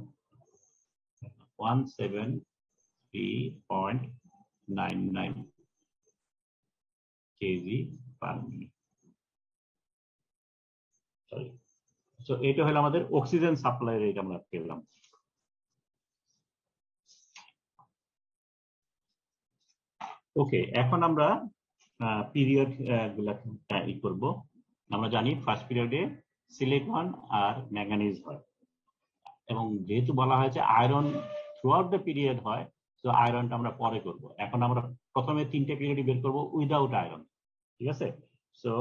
B: 173.99 KG per minute. Sorry, so এটা হলো আমাদের অক্সিজেন সাপ্লাই রেট আমরা পেলাম। ওকে, এখন আমরা পিরিয়ড গুলা করব। আমরা জানি ফার্স্ট পিরিয়ডে সিলিকন আর ম্যাঙ্গানিজ হয়, এবং যেহেতু বলা হয়েছে iron through out the period হয়, তো আয়রনটা আমরা পরে করব। এখন আমরা প্রথমে 3টে পিরিয়ডই বের করব উইদাউট আয়রন, ঠিক আছে। So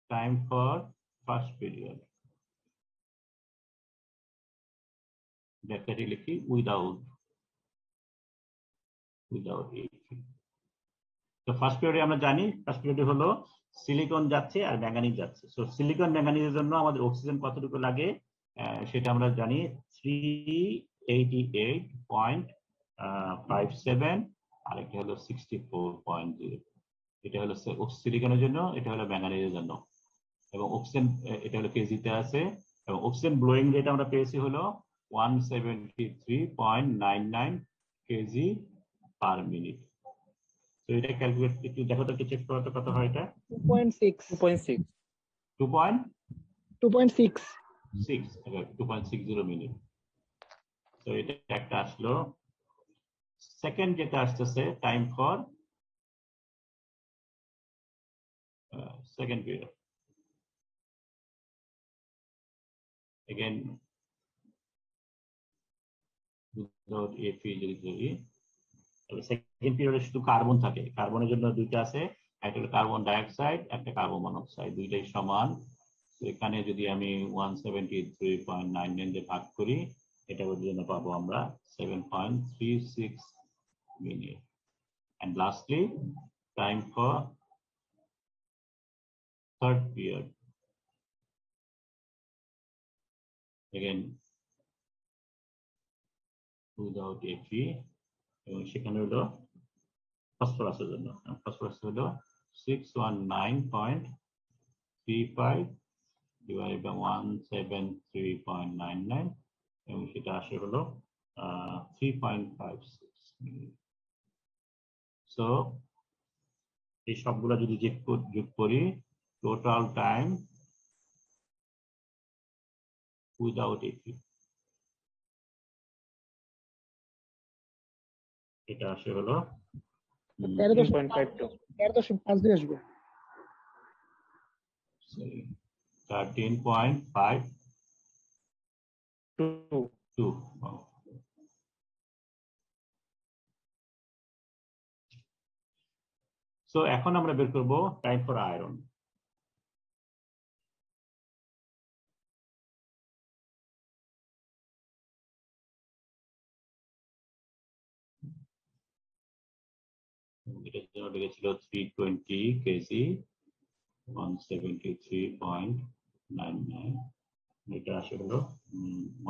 B: time for first period, ব্র্যাকেটে লিখি উইদাউট AP। তো ফার্স্ট পিরিয়ডে আমরা জানি ফার্স্ট পিরিয়ডে হলো সিলিকন যাচ্ছে আর ম্যাঙ্গানিজ যাচ্ছে। সো সিলিকন ম্যাঙ্গানিজের জন্য আমাদের অক্সিজেন কতটুকু লাগে সেটা আমরা জানি 388.57, আরেকটা হলো 64.0। এটা হলো সিলিকনের জন্য, এটা হলো ম্যাঙ্গানিজের জন্য। এবং অক্সিজেন এটা হলো কেজিতে আছে, এবং অক্সিজেন ব্লোয়িং রেট আমরা পেয়েছি হলো 173.99 কেজি পার মিনিট। তো এটা ক্যালকুলেট একটু দেখো তো, চেক করো তো কত হয় এটা।
C: 2.6
B: 2.60 মিনিট। তো এটা একটা আসলো। সেকেন্ড যেটা আসতেছে time for second period, again without AP যদি ধরি, তাহলে সেকেন্ড পিরিয়ডে শুধু কার্বন থাকে। কার্বনের জন্য দুইটা আছে, একটা হলো কার্বন ডাইঅক্সাইড, একটা কার্বন মনোক্সাইড, দুইটাই সমান। তো এখানে যদি আমি 173.99 দিয়ে ভাগ করি, এটা জন্য পাবো আমরা 7.36 minute. And lastly, time for third period, again without AP, এবং সেখানে হলো ফসফরাসের জন্য, ফসফরাস হলো 619.35 divided by 173.99, এবং সেটা আসে হলো 3.56 মিনিট। সো এই সবগুলো যদি যোগ করি, টোটাল টাইম উইদাউট এপি এটা আসে হলো
C: 13.52 আসবে।
B: 13.52। সো এখন আমরা বের করব টাইম ফর আয়রন। এটার জন্য লেগেছিল 320 কেজি, 173.99, এটা আসে হলো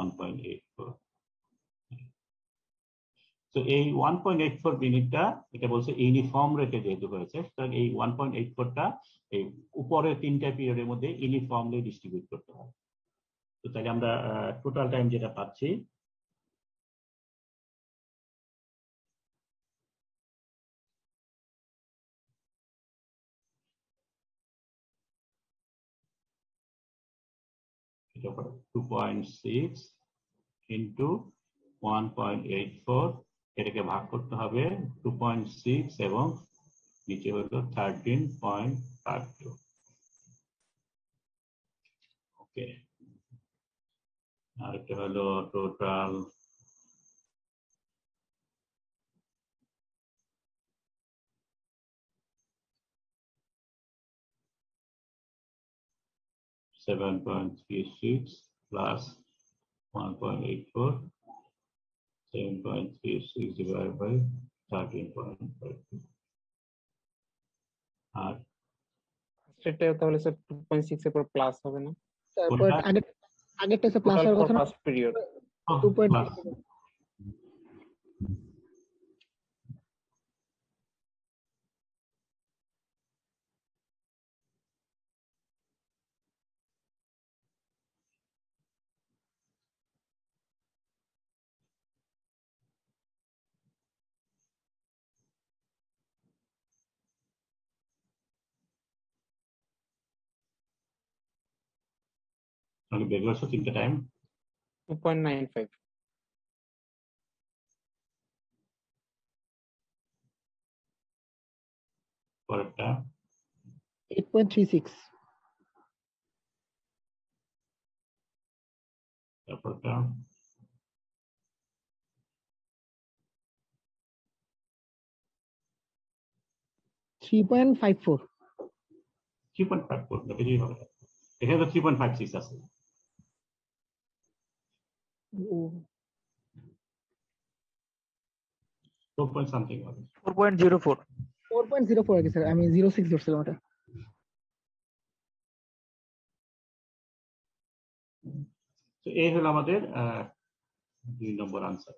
B: 1.84। তো এই 1.84 মিনিটটা, এটা বলছে ইউনিফর্ম রেটে যেহেতু হয়েছে, সুতরাং এই 1.84টা এই উপরের তিনটা পিরিয়ডের মধ্যে ইউনিফর্মলি ডিস্ট্রিবিউট করতে হবে। তো তাহলে আমরা টোটাল টাইম যেটা পাচ্ছি, এটা 2.6 ইন্টু 1.84, এটাকে ভাগ করতে হবে 2.6 এবং নিচে হলো 13.52। ওকে, আর এটা হলো টোটাল $7.36 plus 1.84, 7.36 divided by 13.52। আর
D: সেটা তাহলে স্যার 2.6 এর পর প্লাস হবে না?
C: তারপর আগেরটা প্লাস
D: টোটাল
C: হওয়ার
D: ফর
C: কথা না,
D: ফার্স্ট পিরিয়ড
C: 2.6
B: তাহলে বের করছো তিনটা টাইম।
D: 2.95।
B: পরেরটা
C: 8.36
B: তারপরটা
C: 3.54।
B: 3.54 বেশি হবে, এখানে তো 3.56 আছে।
C: ও
B: 4 পয়েন্ট সামথিং হবে।
D: 4.04।
C: 4.04 আর কি স্যার, আমি 06 ধরছিলাম ওটা।
B: তো এই হলো আমাদের 2 নম্বর আনসার।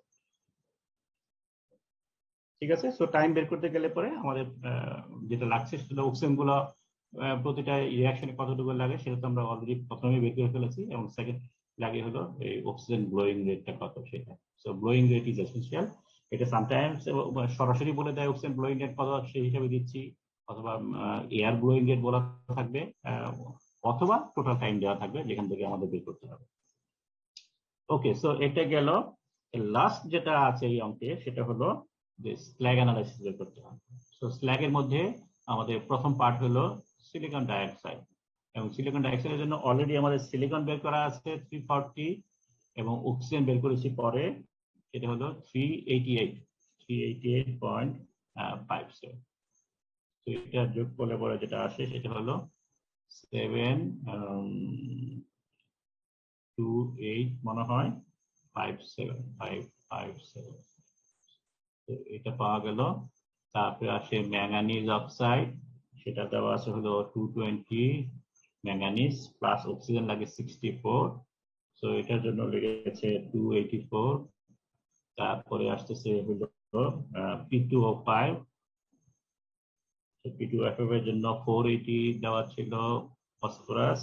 B: ঠিক আছে, সো টাইম বের করতে গেলে পরে আমাদের যেটা লাগছে সেটা অক্সিজেন গুলো প্রতিটা রিঅ্যাকশনে কতটুকু লাগে সেটা তো আমরা অলরেডি প্রথমেই বের করে ফেলেছি, এবং সেকেন্ড লাগে হলো এই অক্সিজেন ব্লোয়িং রেটটা কত সেটা। So blowing rate is essential. এটা সামটাইমস সরাসরি বলে দেয় অক্সিজেন ব্লোয়িং রেট কত সেই হিসাবে দিচ্ছি, অথবা এয়ার ব্লোয়িং রেট বলা থাকবে, অথবা টোটাল টাইম দেওয়া থাকবে যেখান থেকে আমাদের বের করতে হবে। ওকে, সো এটা গেল। লাস্ট যেটা আছে এই অঙ্কে সেটা হলো যে স্ল্যাগ অ্যানালাইসিস বের করতে হবে। সো স্ল্যাগের মধ্যে আমাদের প্রথম পার্ট হলো সিলিকন ডাইঅক্সাইড, এবং সিলিকন ডাইঅক্সাইডের জন্য অলরেডি আমাদের সিলিকন বের করা আছে 340, এবং অক্সিজেন বের করেছি পরে, এটা হলো 388.57। তো এটা যোগ করলে পরে যেটা আসে সেটা হলো 728 মনে হয় 57557। তো এটা পাওয়া গেল। তারপরে আসে ম্যাঙ্গানিজ অক্সাইড, সেটা দেওয়া আছে হলো 220 ম্যাঙ্গানিজ, প্লাস অক্সিজেন লাগে 64, তো এটার জন্য লেগেছে 284। তারপরে আসতেছে হলো P2O5, P2O5 এর জন্য 480 দেওয়া ছিল ফসফরাস,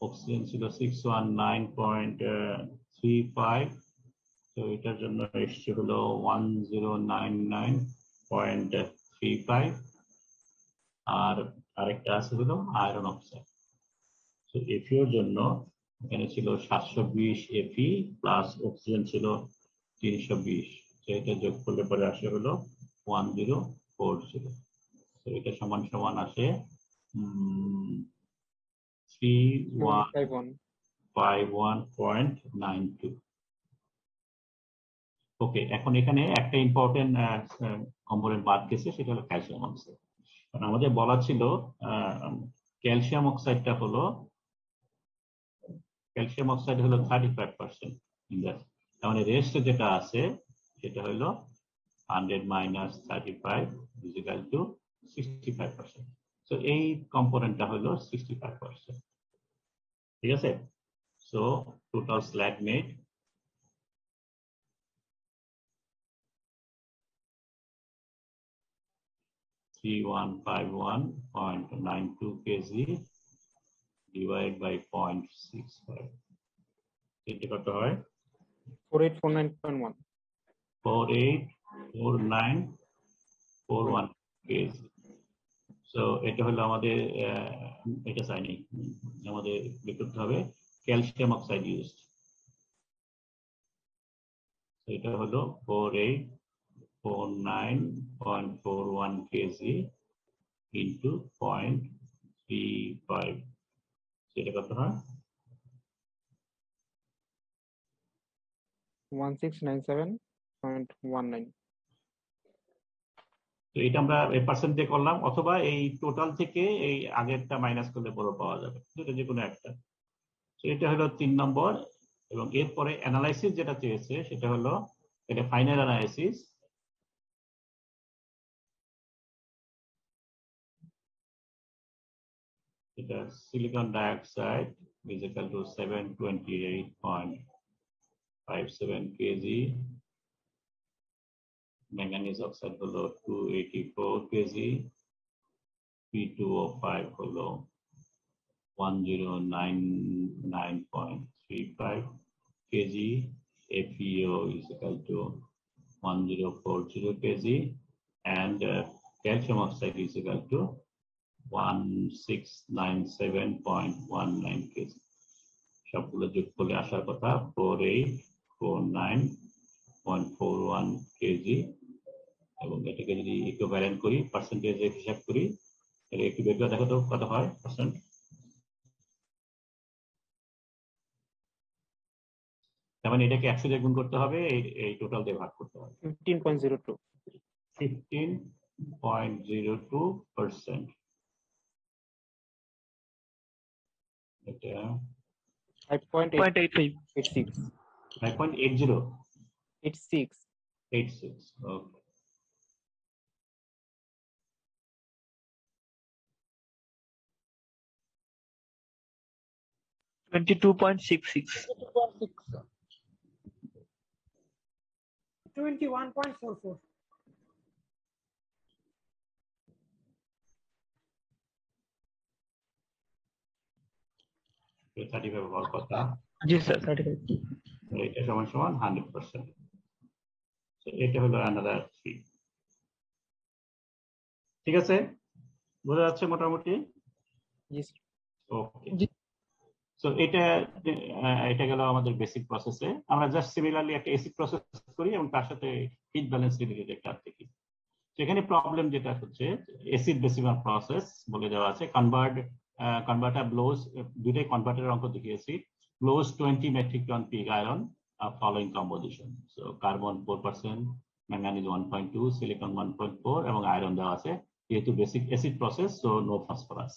B: অক্সিজেন ছিল 619.35, তো এটার জন্য এসছে হলো 1099.35। আর আরেকটা আছে হলো আয়রন অক্সাইড। তো এফিওর জন্য এখানে ছিল 720 এফি, প্লাস অক্সিজেন ছিল 320, তো এটা যোগ করলে পরে আসে হলো 1040। তো এটা সমান সমান আসে 3151.92। ওকে, এখন এখানে একটা ইম্পর্টেন্ট কম্পোনেন্ট বাদ গেছে, সেটা হলো ক্যালসিয়াম অক্সাইড। কারণ আমাদের বলা ছিল ক্যালসিয়াম অক্সাইডটা হলো 35%, মানে রেস্ট যেটা আছে সেটা হলো 100 minus 35 is equal to 65%। তো এই কম্পোনেন্টটা হলো 65%। ঠিক আছে, so total slug made 3151.92 kg divided by 0.65, এটা কত হয়?
D: 4849.1।
B: 484941 kg। সো এটা হলো আমাদের এটা চাইনি, আমাদের বের করতে হবে ক্যালসিয়াম অক্সাইড ইউজড। এটা হলো 4849.41 kg ইন্টু 0.35, সেটা কত হয়?
D: 1697.19।
B: তো এটা আমরা পার্সেন্ট দিয়ে করলাম, অথবা এই টোটাল থেকে এই আগেরটা মাইনাস করলে বড় পাওয়া যাবে, যেটা যে কোনো একটা। তো এটা হলো 3 নম্বর, এবং এরপরে অ্যানালাইসিস যেটা চেয়েছে সেটা হলো এটা ফাইনাল অ্যানালাইসিস। এটা silicon dioxide is equal to 728.57 kg, manganese oxide হলো 284 kg, P2O5 হলো 1099.35 kg, FeO is equal to 1040 kg, and calcium oxide is equal to 1697.19 kg। সবগুলো যোগ করলে আসার কথা 4849.41 kg, এবং এটাকে যদি ইকুইভ্যালেন্ট করি পার্সেন্টেজ হিসাব করি, তাহলে একটু বের করে দেখো তো কত হয় পার্সেন্ট। তার মানে এটাকে 100 দিয়ে গুণ করতে হবে, এই টোটাল দিয়ে ভাগ করতে হবে।
D: 15.02।
B: 0.02%. এটা
D: 5.86
B: 5.80.
D: 86
B: 86. Okay.
E: $22.66.
C: 21.44.
B: Okay, 35 হওয়ার কথা।
C: জি স্যার 35।
B: এটা সমান সমান 100%. So এটা হলো another 3. ঠিক আছে, বোঝা যাচ্ছে মোটামুটি?
D: yes
B: ওকে।
C: জি।
B: সো এটা গেল আমাদের বেসিক প্রসেসে। আমরা জাস্ট সিমিলারলি একটা এসিড প্রসেস করি এবং তার সাথে হিট ব্যালেন্স রিলেটেড একটা দেখি। সেখানে প্রবলেম যেটা হচ্ছে এসিড বেসিমাল প্রসেস বলে দেওয়া আছে। কনভার্টার ব্লোজ, দুইটাই কনভার্টারের অঙ্ক দেখিয়েছি। Blows 20 metric ton pig iron following composition. So carbon 4%, manganese 1.2, silicon 1.4 এবং আয়রন দেওয়া আছে। যেহেতু basic acid process, so no phosphorus.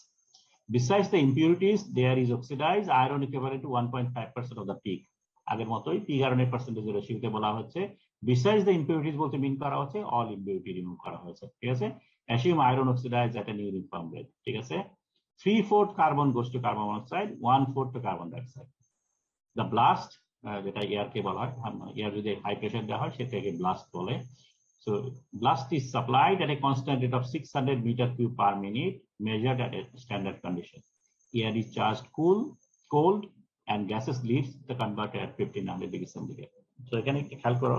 B: Besides the impurities, there is oxidized iron equivalent to 1.5% of the peak. আগের মতোই পিগ আয়রনের পার্সেন্টেজ রেশিওতে বলা হচ্ছে। Besides the impurities বলতে মিন করা হচ্ছে all impurity রিমুভ করা হয়েছে। ঠিক আছে, assume iron oxidized at an uniform rate। ঠিক আছে, 3/4 carbon goes to carbon monoxide, 1/4 to carbon dioxide. The blast, যেটা এয়ারকে বলা হয়, এয়ার যদি হাই প্রেসার দেওয়া হয় সেটাকে ব্লাস্ট বলে। So blast is supplied at a constant rate of 600 meter cube per minute, measured at a standard condition. Air is charged cold, and gases leaves the converter at 1500 degrees centigrade. So এখানে একটু খেয়াল করো,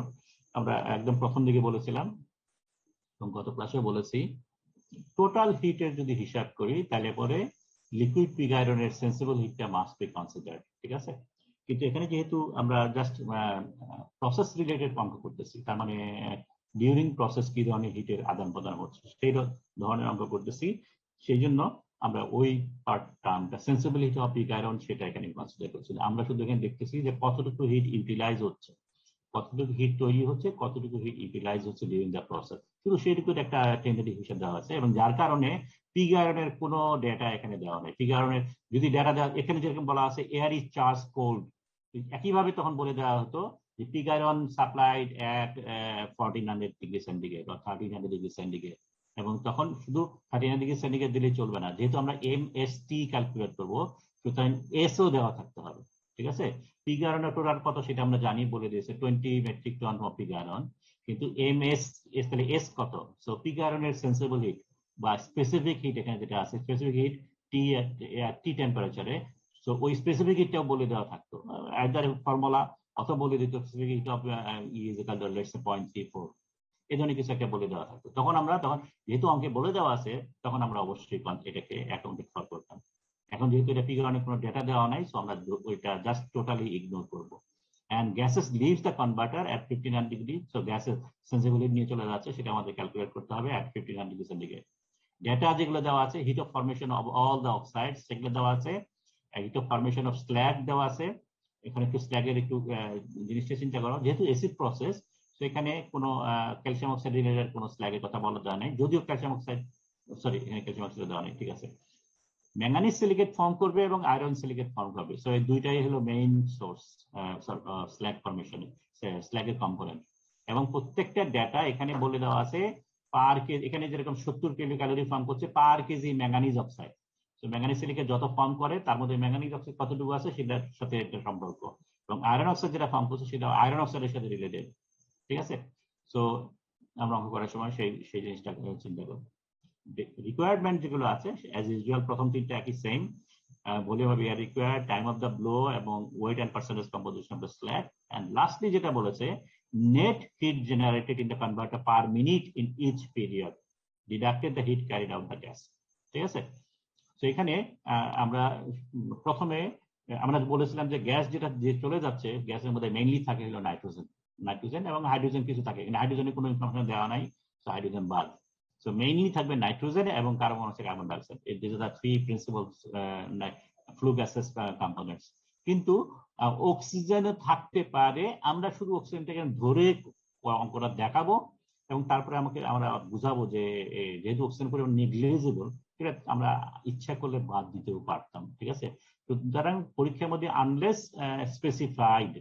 B: আমরা একদম প্রথম দিকে বলেছিলাম এবং গত ক্লাসে বলেছি, টোটাল হিটের যদি হিসাব করি তাহলে পরে লিকুইড পিগ আয়রনের সেন্সিবল হিটটা মাস্ট বি কনসিডার্ড। ঠিক আছে, কিন্তু এখানে যেহেতু আমরা জাস্ট প্রসেস রিলেটেড অঙ্ক করতেছি, তার মানে ডিউরিং প্রসেস কি ধরনের হিটের আদান প্রদান হচ্ছে সেই ধরনের অঙ্ক করতেছি, সেই জন্য আমরা ওই টার্মটা sensible heat of pig iron সেটা এখানে কনসিডার করছি। আমরা শুধু এখানে দেখতেছি যে কতটুকু হিট ইউটিলাইজ হচ্ছে, কতটুকু হিট তৈরি হচ্ছে, কতটুকু হিট ইউটিলাইজ হচ্ছে ডিউরিং দ্য প্রসেস, শুধু সেইটুকুর একটা টেন্ডেন্সি হিসাব দেওয়া আছে। এবং যার কারণে পিগ আয়রনের কোনো ডেটা এখানে দেওয়া নেই। পিগ আয়রনের যদি ডেটা দেওয়া, এখানে যেরকম বলা আছে এয়ার ইজ চার্জ কোল্ড, একইভাবে তখন বলে দেওয়া হতো যে pig iron supplied at 1400 degree centigrade বা 1300 ডিগ্রি সেন্টিগ্রেড, এবং তখন শুধু 1300 ডিগ্রি সেন্টিগ্রেড দিলে চলবে না, যেহেতু আমরা MST ক্যালকুলেট করবো, সুতরাং এসও দেওয়া থাকতে হবে। ঠিক আছে, পিগ আয়রনের টোটাল কত সেটা আমরা জানি, বলে দিয়েছে 20 metric ton of pig iron, কিন্তু তাহলে এস কত? সো পিগ আয়রনের সেন্সিবল হিট বা স্পেসিফিক হিট এখানে যেটা আছে, স্পেসিফিক হিট টি টেম্পারেচারে, সো ওই স্পেসিফিক হিটটাও বলে দেওয়া থাকতো, আইদার ফর্মুলা অথবা বলে দিত specific heat of is equal to let's say 0.34, এই ধরনের কিছু একটা বলে দেওয়া থাকতো। তখন যেহেতু অঙ্কে বলে দেওয়া আছে, তখন আমরা অবশ্যই এটাকে অ্যাকাউন্টেড ফর করতাম। এখন যেহেতু এটা পিগ আয়রনের কোনো ডেটা দেওয়া নাই, সো আমরা ওইটা জাস্ট টোটালি ইগনোর করবো। And gases leaves the converter at 1500 degree, so gases sensibility নিয়ে চলে যাচ্ছে, সেটা আমাদের ক্যালকুলেট করতে হবে at 1500 degree centigrade। ডেটা যেগুলো দেওয়া আছে, heat of formation of all the oxides সেগুলো দেওয়া আছে, heat of formation of slug দেওয়া আছে। এখানে একটু স্ল্যাগের একটু জিনিসটা চিন্তা করো, যেহেতু অ্যাসিড প্রসেস, সেখানে কোনো ক্যালসিয়াম অক্সাইড রিলেটেড কোনো স্ল্যাগের কথা বলা যায় নাই, যদিও ক্যালসিয়াম অক্সাইড, সরি এখানে ক্যালসিয়াম অক্সাইড দেওয়া নেই। ঠিক আছে, ম্যাঙ্গানিজ সিলিকেট ফর্ম করবে এবং আয়রন সিলিকেট ফর্ম করবে, সো এই দুইটাই হলো মেইন সোর্স স্ল্যাগ ফরমেশনে, স্ল্যাগের কম্পোনেন্ট। এবং প্রত্যেকটা ডেটা এখানে বলে দেওয়া আছে পার কেজি, এখানে যেরকম 70 কিলো ক্যালোরি ফর্ম করছে পার কেজি ম্যাঙ্গানিজ অক্সাইড। তো ম্যাঙ্গানিজ সিলিকেট যত ফর্ম করে তার মধ্যে ম্যাঙ্গানিজ অক্সাইড কতটুকু আছে সেটার সাথে একটা সম্পর্ক, এবং আয়রন অক্সাইড যেটা ফর্ম করছে সেটা আয়রন অক্সাইডের সাথে রিলেটেড। ঠিক আছে, সো আমরা অঙ্ক করার সময় সেই জিনিসটা চিন্তা করবো। রিকোয়ারমেন্ট যেগুলো আছে অ্যাজ ইউজুয়াল প্রথম তিনটা একই same, volume of air required, time of the blow এবং weight and percentage composition of the slag, and lastly যেটা বলেছে net heat generated in the converter per minute in each period deducted the heat carried out the gas. ঠিক আছে, তো এখানে আমরা প্রথমে আমরা বলেছিলাম যে গ্যাস যেটা যে চলে যাচ্ছে, গ্যাসের মধ্যে মেইনলি থাকে হলো নাইট্রোজেন এবং হাইড্রোজেন কিছু থাকে, হাইড্রোজেনের কোনো ইনফরমেশন দেওয়া নাই, তো হাইড্রোজেন বাদ। So mainly থাকবে নাইট্রোজেন এবং carbon monoxide, carbon dioxide, these are the three principal flue gases components। কিন্তু অক্সিজেনও থাকতে পারে, আমরা শুধু অক্সিজেনটাকে ধরে অঙ্কটা দেখাবো, এবং তারপরে আমরা বুঝাবো যে যেহেতু অক্সিজেন পরিমাণ নেগলিজিবল, ঠিক আছে, আমরা ইচ্ছা করলে বাদ দিতেও পারতাম, ঠিক আছে। সুতরাং পরীক্ষার মধ্যে আনলেস স্পেসিফাইড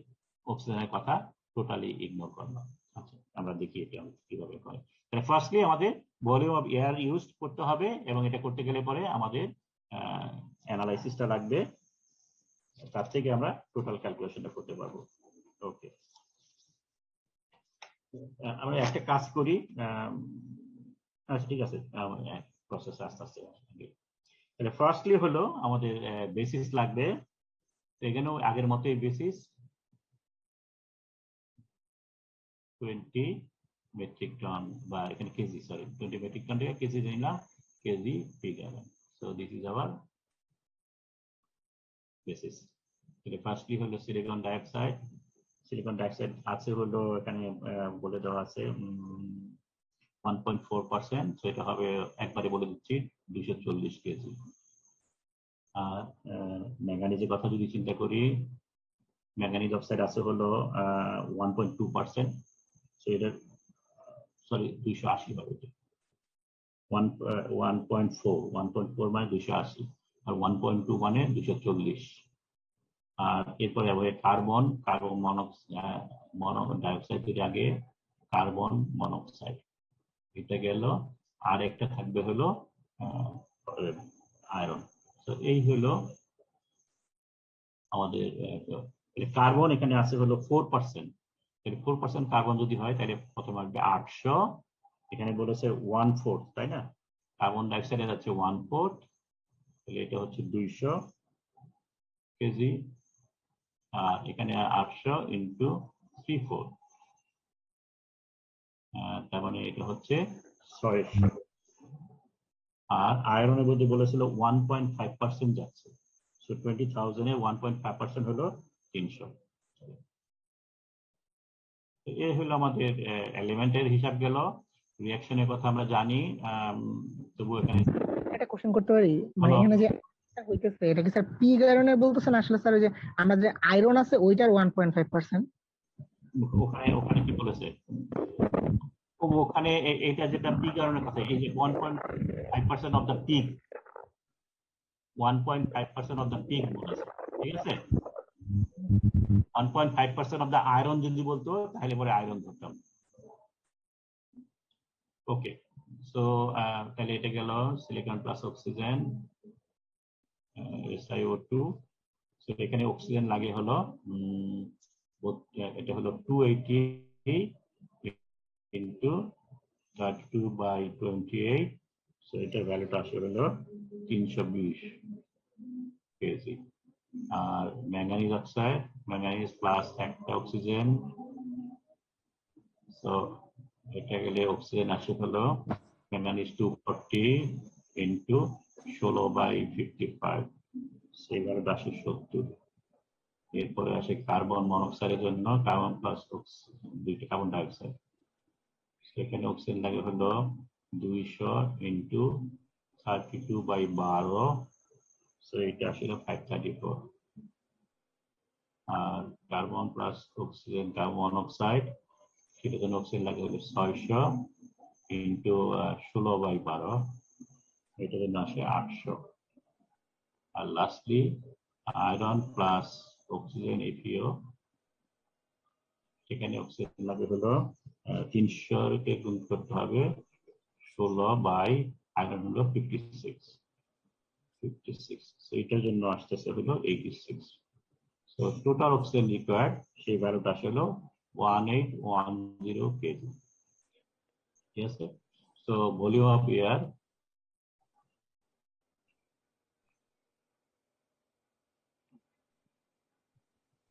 B: অক্সিজেনের কথা টোটালি ইগনোর করলাম। আচ্ছা, আমরা দেখি এটা কিভাবে হয়। তাহলে ফার্স্টলি আমাদের ভলিউম অফ এয়ার ইউজ করতে হবে, এবং এটা করতে গেলে পরে আমাদের অ্যানালাইসিসটা লাগবে, তার থেকে আমরা টোটাল ক্যালকুলেশনটা করতে পারবো। ওকে, আমরা একটা কাজ করি। আচ্ছা, ঠিক আছে, প্রসেস আস্তে আস্তে। তাহলে ফার্স্টলি হলো আমাদের বেসিস লাগবে। এখানেও আগের মতোই বেসিস 20 মেট্রিক টন, বা এখানে কেজি, সরি 20 মেট্রিক টন থেকে কেজি নিলাম, KG figure. So this is hour basis. তাহলে ফার্স্টলি হলো সিলিকন ডাইঅক্সাইড। সিলিকন ডাইঅক্সাইড আছে হলো এখানে বলে দেওয়া আছে 1.4%, so এটা হবে, একবারে বলে দিচ্ছি, 240 কেজি। আর ম্যাঙ্গানিজের কথা যদি চিন্তা করি, ম্যাঙ্গানিজ অক্সাইড আছে হলো 1.2%, so এটা, সরি 280 হবে, 1.4 মানে 280, আর 1.2 মানে 240। আর এরপরে হবে কার্বন ডাইঅক্সাইডের আগে কার্বন মনোক্সাইড, এটা গেল। আর একটা থাকবে হলো আয়রন। তো এই হলো আমাদের কার্বন। এখানে আছে হলো 4%। 4% কার্বন যদি হয় তাহলে প্রথমে আসবে 800, এখানে বলেছে 1/4, তাই না? কার্বন ডাইঅক্সাইডের আছে 1/4, তাহলে এটা হচ্ছে 200 কেজি। আর এখানে 800 ইন্টু 3/4, তার মানে এটা হচ্ছে 600। আর আয়রনের মধ্যে বলেছিল 1.5% যাচ্ছে, সো 20,000 এ 1.5% হলো 300। এই হলো আমাদের এলিমেন্টের হিসাব গেল। রিঅ্যাকশনের কথা আমরা জানি, তবু এখানে
C: একটা কোশ্চেন করতে পারি? মানে এখানে যে হইতেছে এটা কি স্যার পি আয়রনের বলতেছেন? আসলে স্যার ওই যে আমরা যে আয়রন আছে ওইটার 1.5%।
B: ওখানে ওখানে কি বলেছে, ওখানে এটা যেটা পি কারণের কথা, এই যে 1.5% of the peak, 1.5% of the peak বলেছে, ঠিক আছে। 1.5% অফ দ্য আয়রন যদি বলতো তাহলে পরে আয়রন ধরতাম। ওকে, সো তাহলে এটা গেল silicon plus oxygen, SiO2। So এখানে অক্সিজেন লাগে হলো এটা হলো 280 ইন্টু 32/28, সো এটার ভ্যালুটা আসলে হলো 320 কেজি। আর ম্যাঙ্গানিজ অক্সাইড, ম্যাঙ্গানিজ প্লাস একটা অক্সিজেন, সো এটা গেলে অক্সিজেন আসে হলো ম্যাঙ্গানিজ 240 ইন্টু 16/55, সেই ভ্যালুটা আসে 70। এরপরে আসে কার্বন মনোক্সাইডের জন্য, কার্বন প্লাস দুইটা কার্বন ডাইঅক্সাইড, সেখানে অক্সিজেন লাগে হলো 200 ইন্টু 32/12, সো এটা আসলে 534। আর carbon plus oxygen, carbon monoxide, সেটার জন্য অক্সিজেন লাগে হলো 600 ইন্টু 16/12, এটার জন্য আসে 800। আর লাস্টলি আয়রন প্লাস অক্সিজেন এপিও, সেখানে অক্সিজেন লাগে হলো 300 কে গুণ করতে হবে 16 আয়রন হলো 56, সো এটার জন্য আসতেছে হলো 86। সো টোটাল অক্সিজেন রিকোয়ার্ড, সেই ভ্যালুটা আসলে 1810 কেজি, ঠিক আছে। সো ভলিউম অফ এয়ার,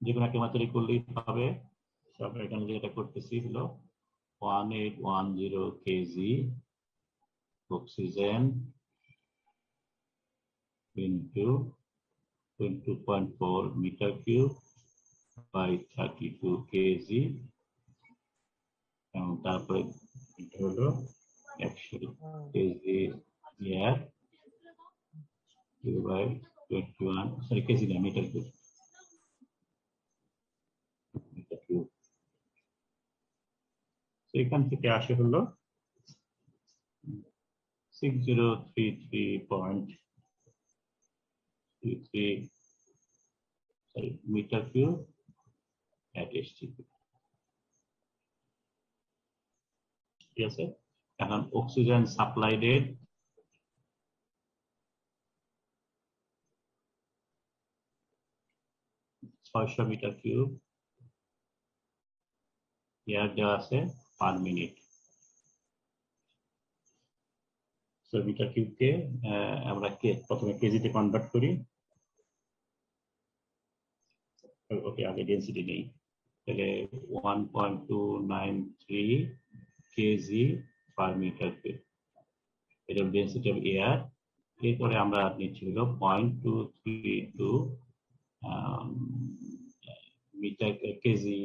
B: যে কোনো একটা মাত্রায় করলেই হবে। সব এখানে যেটা করতেছি হলো 1810 KG oxygen into 22.4 metre cube by 32 KG, এবং তারপরে এটা হলো 100 KG air by 21, sorry KG না, মিটার কিউব, এখান থেকে আসে হলো 6033.33 মিটার কিউব at HTP। ঠিক আছে, এখন oxygen supply rate metre cube, air দেওয়া আছে পার মিনিট। মিটার কিউবকে আমরা প্রথমে কেজিতে কনভার্ট করি। ওকে, আগে ডেন্সিটি নেই, তাহলে 1.293 কেজি পার মিটার কিউব, এটা ডেন্সিটি অফ এয়ার। এরপরে আমরা নিচ্ছি হলো 0.232 মিটার কেজি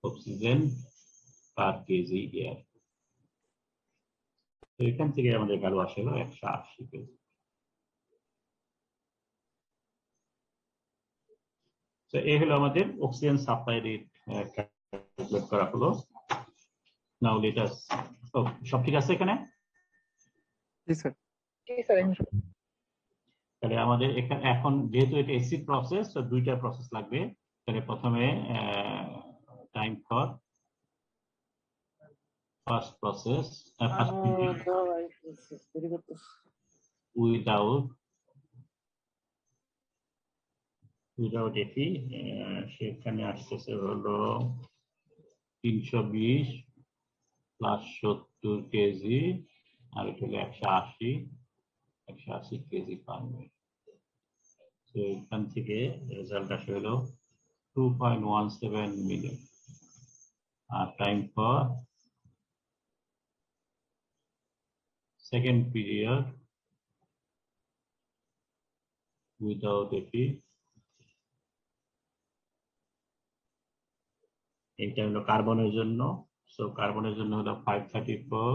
B: অক্সিজেন পার কেজি এয়ার। তো এখান থেকে আমাদের ভ্যালু আসে হলো 180 কেজি। তো এই হলো আমাদের অক্সিজেন সাপ্লাই রেট ক্যালকুলেট করা হলো। নাও লেট আস, সব ঠিক আছে এখানে?
D: জি স্যার।
B: তাহলে আমাদের এখানে এখন যেহেতু এটা এসিড প্রসেস, তো দুইটা প্রসেস লাগবে। তাহলে প্রথমে time for first process without F E, সেখানে আসতেছে হলো 320 প্লাস 70 কেজি, আর এটা হলো 180 কেজি পার মিনিট। তো এখান থেকে রেজাল্ট আসে হলো 2.17 মিলিয়ন। আর time for second period without F E, এটা হলো কার্বনের জন্য। সো কার্বনের জন্য হলো 534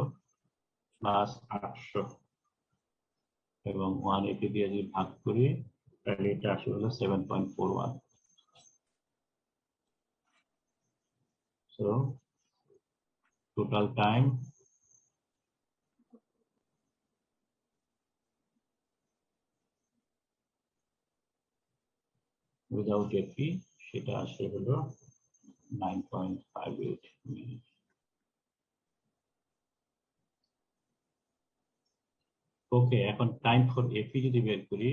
B: প্লাস 800 এবং 180 দিয়ে যদি ভাগ করি তাহলে এটা আসে হলো 7.41। সো টোটাল টাইম উইদাউট এফি সেটা আসে হলো 9.58 মিনিট। ওকে, এখন টাইম ফর এফি যদি বের করি,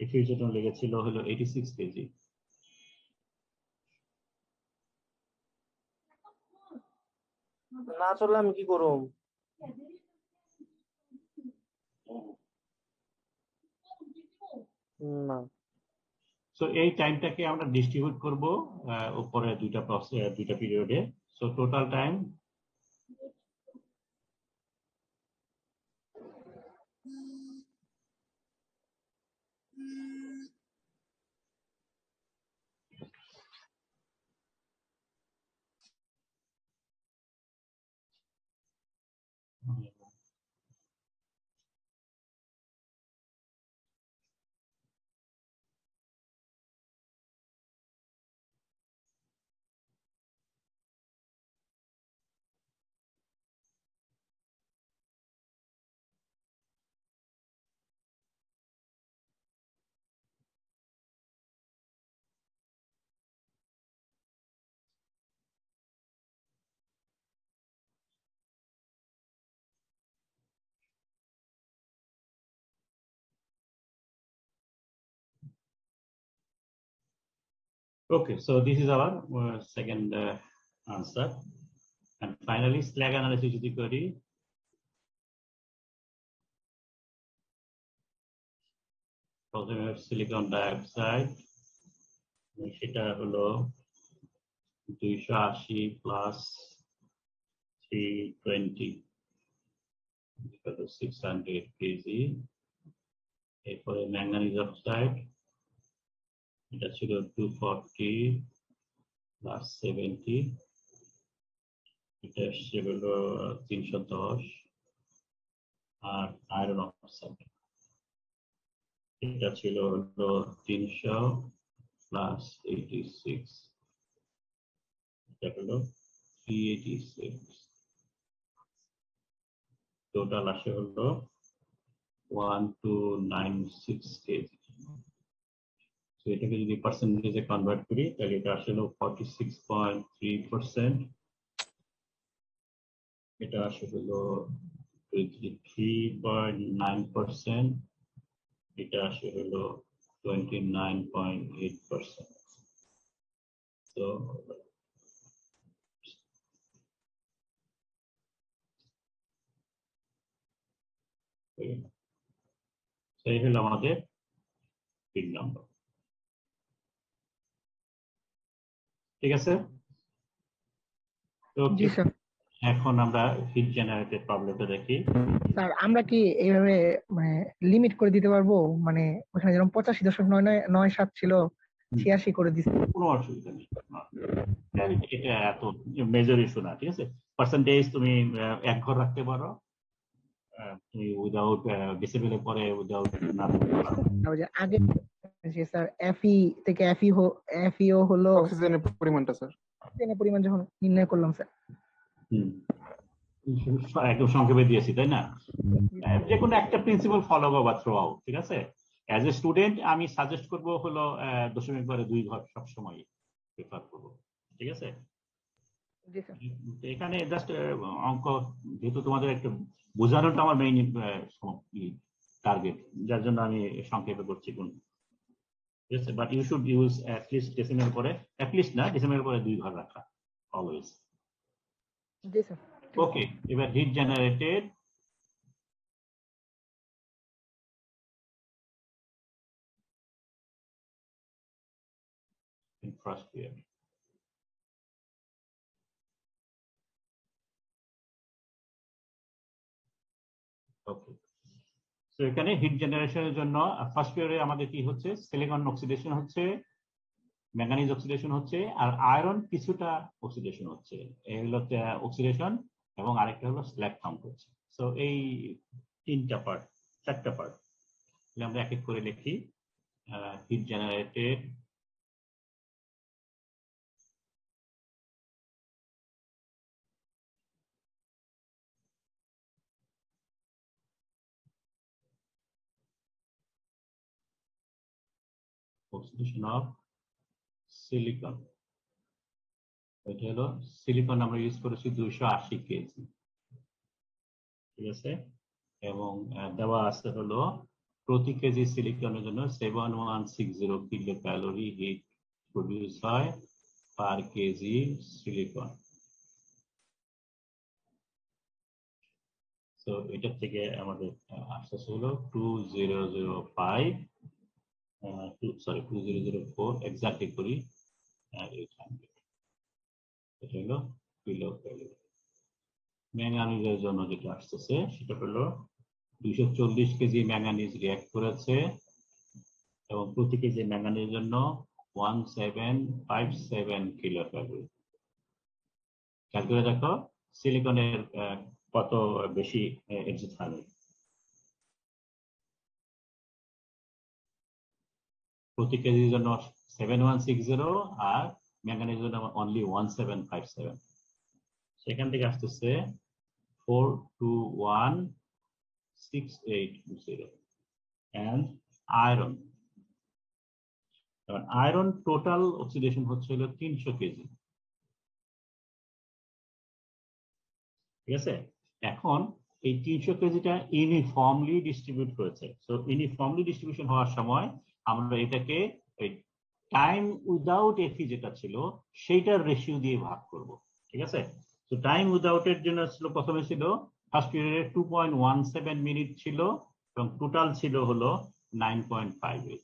B: এফির জন্য লেগেছিল হলো 86 কেজি।
F: না চললে আমি কি করব? না,
B: সো এই টাইমটাকে আমরা ডিস্ট্রিবিউট করব উপরে দুইটা পিরিয়ডে। So total time okay, so this is our second answer. And finally slag analysis যদি করি, প্রথমে সিলিকন ডাইঅক্সাইড, সেটা হলো 280 প্লাস 320 600 কেজি। এরপরে ম্যাঙ্গানিজ অক্সাইড, এটা ছিল 240 প্লাস 70, এটা এসছে হলো 310। আর আয়রন অক্সাইড, এটা ছিল হলো 300 প্লাস 86। এটা হলো 386, টোটাল আসে হলো 1296 কেজি। তো এটাকে যদি পার্সেন্টেজে কনভার্ট করি তাহলে এটা আসলে 46.3%, এটা আসে হলো 23.9%, এটা আসে হলো 29.8%। তো এই হলো আমাদের 3 নম্বর। ঠিক আছে, তো
C: জি স্যার।
B: এখন আমরা হিট জেনারেটেড প্রবলেমটা দেখি।
C: স্যার আমরা কি এইভাবে মানে লিমিট করে দিতে পারবো, মানে ওখানে যেরকম 85.997 ছিল 86 করে দিচ্ছি?
B: কোনো অসুবিধা নেই, এটা এত মেজর ইস্যু না। ঠিক আছে, পার্সেন্টেজ তুমি এক ঘর রাখতে পারো, তুমি উইদাউট ডিসেবলের পরে উইদাউট না রাখতে পারো।
C: ওই যে আগে যে স্যার এফই থেকে এফইও হলো
D: অক্সিজেনের পরিমাণটা স্যার।
C: অক্সিজেনের পরিমাণ যখন নির্ণয় করলাম স্যার।
B: একদম সংক্ষেপে দিয়েছি তাই না? যে কোনো একটা প্রিন্সিপাল ফলো বা থ্রো আউট। ঠিক আছে, অ্যাজ এ স্টুডেন্ট আমি সাজেস্ট করবো হলো 0.2 ঘর সবসময় প্রেফার করবো। ঠিক আছে,
C: জি স্যার।
B: এখানে জাস্ট অঙ্ক, যেহেতু তোমাদের একটু বোঝানোটা আমার মেইন টার্গেট, যার জন্য আমি সংক্ষেপে করছি কোন। ঠিক আছে, but you should use at least decimal পরে, অ্যাটলিস্ট না ডেসিমেল পরে 2 ঘর রাখা অলওয়েজ।
C: জি স্যার।
B: ওকে, এবার heat generated in first year. Okay, তো এখানে হিট জেনারেশনের জন্য ফার্স্ট ইয়ারে আমাদের কি হচ্ছে, সিলিকন অক্সিডেশন হচ্ছে, ম্যাঙ্গানিজ অক্সিডেশন হচ্ছে, আর আয়রন কিছুটা অক্সিডেশন হচ্ছে। এই হলো অক্সিডেশন, এবং আরেকটা হলো স্ল্যাগ কাউন্ট হচ্ছে। সো এই 3টা পার্ট, 4টা পার্ট আমরা এক এক করে লিখি। Heat generated oxidation of silicon, এটা হলো সিলিকন আমরা ইউজ করেছি 280 কেজি। ঠিক আছে, এবং দেওয়া আছে হলো প্রতি কেজি সিলিকনের জন্য 7160 কিলো ক্যালোরি হিট প্রডিউস হয় পার কেজি সিলিকন। তো এটা থেকে আমাদের আসছে হলো 2005, 2004 এক্স্যাক্টলি করি 800, এটা হলো কিলো ক্যালোরি। ম্যাঙ্গানিজের জন্য যেটা আসতেছে সেটা হলো 240 কেজি ম্যাঙ্গানিজ রিঅ্যাক্ট করেছে, এবং প্রতি কেজি ম্যাঙ্গানিজের জন্য 1757 কিলো ক্যালোরি। খেয়াল করে দেখো সিলিকনের কত বেশি এক্সিথানে, প্রতি কেজির জন্য 7160 আর ম্যাঙ্গানিজের জন্য অনলি 1757। সেখান থেকে আসতেছে 421,680। and iron, iron total oxidation হচ্ছে হলো 300 কেজি। ঠিক আছে, এখন এই 300 কেজিটা ইউনিফর্মলি ডিস্ট্রিবিউট করেছে। সো ইউনিফর্মলি ডিস্ট্রিবিউশন হওয়ার সময় আমরা এটাকে টাইম উইদাউট এফি যেটা ছিল সেইটার রেশিও দিয়ে ভাগ করব। ঠিক আছে, তো টাইম উইদাউট এর জন্য ছিল, প্রথমে ছিল ফার্স্ট পিরিয়ডে 2.17 মিনিট ছিল, এবং টোটাল ছিল হলো 9.58।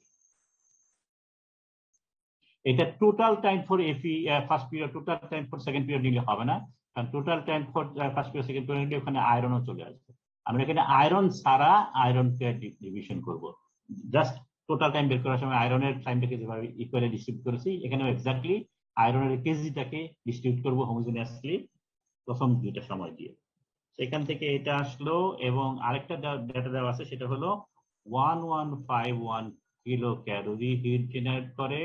B: এটা total time for F E first period, total time for second period নিলে হবে না, কারণ total time for first period second period নিলে ওখানে আয়রনও চলে আসবে। আমরা এখানে আয়রন ছাড়া আয়রনকে ডিভিশন করব। জাস্ট টোটাল টাইম বের করার সময় আয়রনের টাইমটাকে যেভাবে ইকুয়ালি ডিস্ট্রিবিউট করেছি, এখানেও এক্স্যাক্টলি আয়রনের কেজিটাকে ডিস্ট্রিবিউট করবো হোমোজেনিয়াসলি প্রথম 2টা সময় দিয়ে। সেখান থেকে এটা আসলো, এবং আরেকটা ডেটা দেওয়া আছে সেটা হলো 1151 কিলো ক্যালোরি হিট জেনারেট করে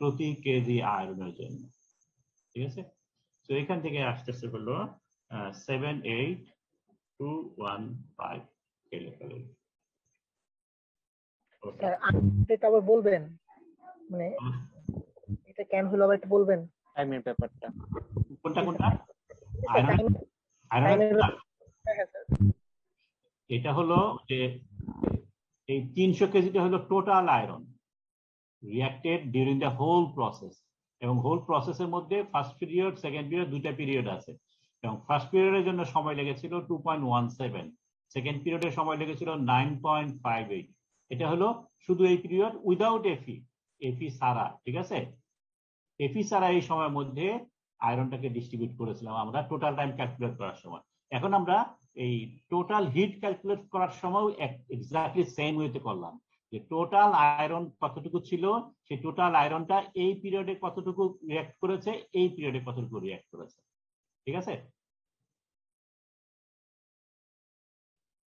B: প্রতি কেজি আয়রনের জন্য। ঠিক আছে, তো এখান থেকে আসতেছে হলো 78215 কিলোক্যালোরি। ওকে,
C: স্যার আপনি আবার বলবেন, মানে এটা কেন হলো আবার একটু বলবেন?
D: টাইমের ব্যাপারটা।
B: কোনটা কোনটা?
C: স্যার
B: আয়রন,
C: টাইম,
B: আয়রনের
C: টাইমের, হ্যাঁ স্যার।
B: এটা হলো যে এই 300 কেজিটা হলো total iron reacted during the whole process, এবং হোল প্রসেসের মধ্যে ফার্স্ট পিরিয়ড সেকেন্ড পিরিয়ড দুইটা পিরিয়ড আছে, এবং ফার্স্ট পিরিয়ডের জন্য সময় লেগেছিল 2.17, সেকেন্ড পিরিয়ডের সময় লেগেছিল 9.58। এটা হলো শুধু এই পিরিয়ড উইদাউট এফি, এফি ছাড়া, ঠিক আছে? এফি ছাড়া এই সময়ের মধ্যে আয়রনটাকে ডিস্ট্রিবিউট করেছিলাম আমরা টোটাল টাইম ক্যালকুলেট করার সময়। এখন আমরা এই টোটাল হিট ক্যালকুলেট করার সময় এক্স্যাক্টলি সেম ওয়েতে করলাম, যে টোটাল আয়রন কতটুকু ছিল, সেই টোটাল আয়রনটা এই পিরিয়ডে কতটুকু রিঅ্যাক্ট করেছে, এই পিরিয়ডে কতটুকু রিঅ্যাক্ট করেছে, ঠিক আছে?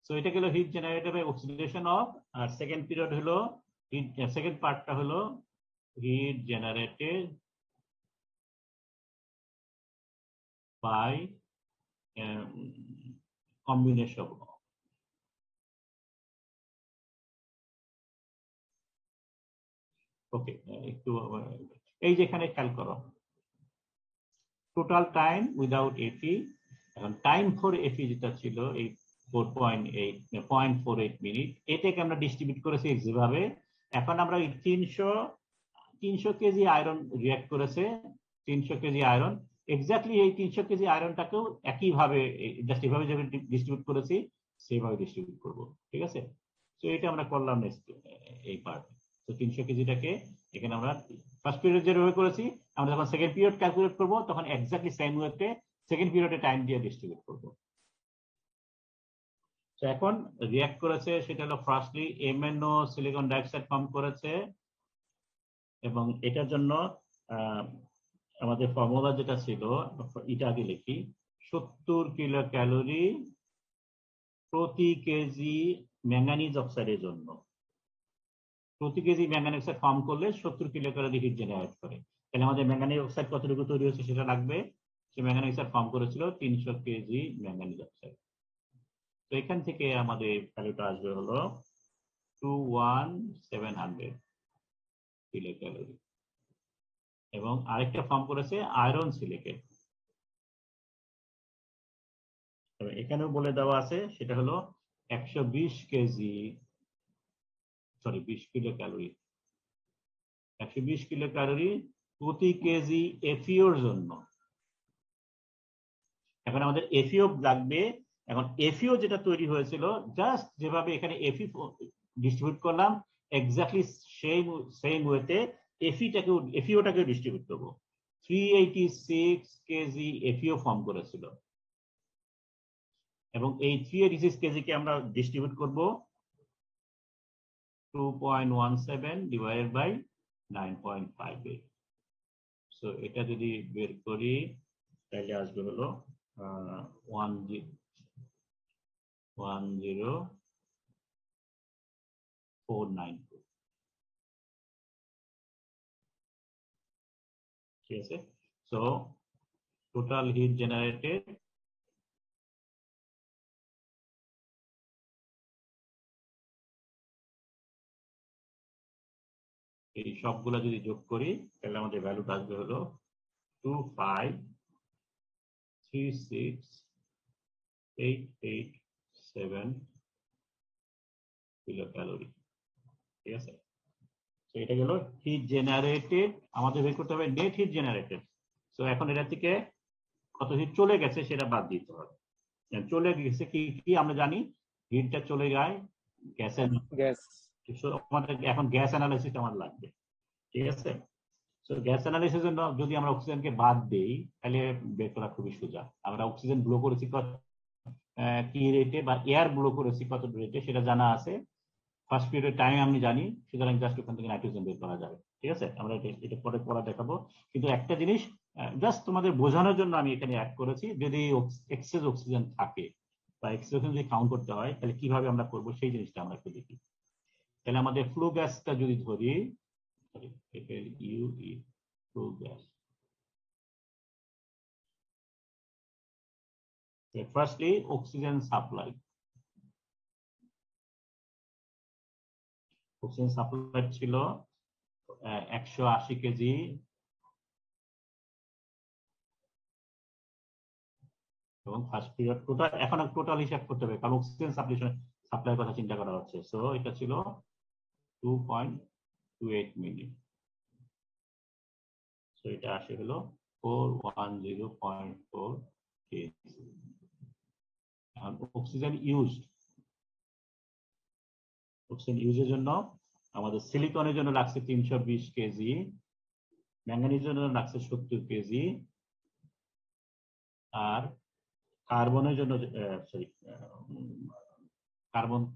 B: সো এটা গেল heat generated by oxidation of, আর সেকেন্ড পিরিয়ড হলো হিট, সেকেন্ড পার্টটা হলো heat generated by combination of, okay একটু এই যেখানে খেয়াল করো টোটাল টাইম উইদাউট এফি, এখন টাইম ফর এফি যেটা ছিল এই 0.48 মিনিট, এটাকে আমরা ডিস্ট্রিবিউট করেছি যেভাবে। এখন আমরা এই 300 কেজি আয়রন রিঅ্যাক্ট করেছে, 300 কেজি আয়রন, এক্স্যাক্টলি এই 300 কেজি আয়রনটাকেও একইভাবে জাস্ট এভাবে যেভাবে ডিস্ট্রিবিউট করেছি সেভাবে ডিস্ট্রিবিউট করব, ঠিক আছে? তো এটা আমরা করলাম নেক্সট এই পার্ট। তো 300 কেজিটাকে এখানে আমরা ফার্স্ট পিরিয়ড যেভাবে করেছি, আমরা যখন সেকেন্ড পিরিয়ড ক্যালকুলেট করব তখন এক্স্যাক্টলি সেম ওয়েতে সেকেন্ড পিরিয়ডে টাইম দিয়ে ডিস্ট্রিবিউট করব। তো এখন রিঅ্যাক্ট করেছে সেটা হলো firstly MnO silicon dioxide form করেছে, এবং এটার জন্য আমাদের ফর্মুলা যেটা ছিল এটা আগে লিখি, 70 কিলো ক্যালোরি প্রতি কেজি ম্যাঙ্গানিজ অক্সাইডের জন্য। প্রতি কেজি ম্যাঙ্গানিজ অক্সাইড ফর্ম করলে 70 কিলো ক্যালোরি হিট জেনারেট করে, তাহলে আমাদের ম্যাঙ্গানিজ অক্সাইড কতটুকু তৈরি হচ্ছে সেটা লাগবে। সে ম্যাঙ্গানিজ অক্সাইড ফর্ম করেছিল 300 কেজি ম্যাঙ্গানিজ অক্সাইড। তো এখান থেকে আমাদের ভ্যালুটা আসবে হলো 21700 কিলো ক্যালোরি, এবং আরেকটা ফর্ম করেছে আয়রন সিলিকেট, এখানেও বলে দেওয়া আছে সেটা হলো 120 KG, sorry 20 kilo calorie, 120 kilo calorie প্রতি কেজি এফিওর জন্য। এখন আমাদের এফিও লাগবে, এখন এফিও যেটা তৈরি হয়েছিল জাস্ট যেভাবে এখানে এফি ডিস্ট্রিবিউট করলাম এক্স্যাক্টলি সেম ওয়েতে এফিওটাকে ডিস্ট্রিবিউট করবো। 386 কেজি এফিও ফর্ম করেছিল, এবং এই 386 কেজিকে আমরা ডিস্ট্রিবিউট করব 2.17 ডিভাইডেড বাই 9.58। সো এটা যদি বের করি তাহলে আসবে হলো 10492, ঠিক আছে? সো টোটাল হিট জেনারেটেড এই সবগুলা যদি যোগ করি তাহলে আমাদের ভ্যালুটা আসবে হলো 2536887 কিলো ক্যালোরি, ঠিক আছে? তো এটা গেল হিট জেনারেটেড, আমাদের বের করতে হবে নেট হিট জেনারেটেড। তো এখন এটা থেকে কত হিট চলে গেছে সেটা বাদ দিতে হবে। চলে গেছে কি কি আমরা জানি, হিটটা চলে যায় গ্যাসের,
D: গ্যাস।
B: আমাদের এখন গ্যাস অ্যানালাইসিস আমার লাগবে, ঠিক আছে? তো গ্যাস অ্যানালাইসিসের জন্য যদি আমরা অক্সিজেনকে বাদ দেই তাহলে বের করা খুবই সোজা। আমরা অক্সিজেন ব্লো করেছি কত কি রেটে, বা এয়ার ব্লো করেছি কত রেটে সেটা জানা আছে, ফার্স্ট পিরিয়ডের টাইম আমি জানি, সুতরাং জাস্ট ওখান থেকে নাইট্রোজেন বের করা যাবে, ঠিক আছে? আমরা এটা পরে পড়া দেখাবো, কিন্তু একটা জিনিস জাস্ট তোমাদের বোঝানোর জন্য আমি এখানে অ্যাড করেছি, যদি এক্সেস অক্সিজেন থাকে বা এক্সেস অক্সিজেন যদি কাউন্ট করতে হয় তাহলে কিভাবে আমরা করবো সেই জিনিসটা আমরা একটু দেখি। তাহলে আমাদের ফ্লু গ্যাসটা যদি ধরি, flue gas, firstly oxygen supply. Oxygen supply ছিল 180 কেজি, এবং ফার্স্ট পিরিয়ড টোটাল, এখন টোটাল হিসাব করতে হবে কারণ অক্সিজেন সাপ্লাইয়ের কথা চিন্তা করা হচ্ছে। সো এটা ছিল 2.28 মিনিট। সো এটা আসে হলো 410.4 কেজি। এখন অক্সিজেন ইউজের জন্য আমাদের সিলিকনের জন্য লাগছে 320 কেজি, ম্যাঙ্গানিজের জন্য লাগছে 70 কেজি, আর কার্বনের জন্য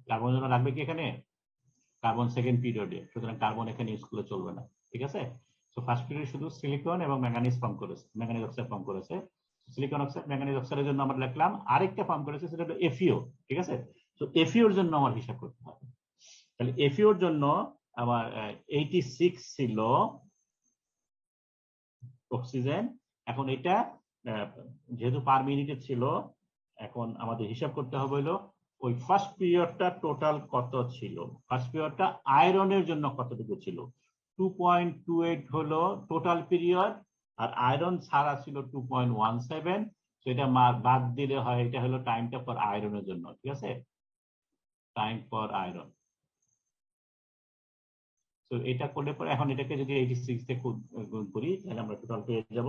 B: কার্বনের জন্য লাগবে কি এখানে কার্বন সেকেন্ড পিরিয়ডে, সুতরাং কার্বন এখানে ইউজ করলে চলবে না, ঠিক আছে। তো ফার্স্ট পিরিয়ড শুধু সিলিকন এবং ম্যাঙ্গানিজ ফর্ম করেছে, ম্যাঙ্গানিজ অক্সাইড ফর্ম করেছে। সিলিকন অক্সাইড ম্যাঙ্গানিজ অক্সাইডের জন্য আমরা লিখলাম, আরেকটা ফর্ম করেছে সেটা হলো এফইও, ঠিক আছে। তো এফইওর জন্য আমার হিসাব করতে হবে। তাহলে এফইওর জন্য আমার 86 ছিল অক্সিজেন। এখন এটা যেহেতু পার মিনিটে ছিল, এখন আমাদের হিসাব করতে হবে হলো ওই ফার্স্ট পিরিয়ডটা টোটাল কত ছিল, ফার্স্ট পিরিয়ডটা আয়রনের জন্য কতটুকু ছিল। 2.28 হলো টোটাল পিরিয়ড, আর আয়রন ছাড়া ছিল 2.17। সেটা বাদ দিলে হয়, এটা হলো টাইমটা ফর আয়রনের জন্য, ঠিক আছে, টাইম ফর আয়রন। তো এটা করলে পরে এখন এটাকে যদি 86 দিয়ে গুণ করি তাহলে আমরা টোটাল পেয়ে যাব।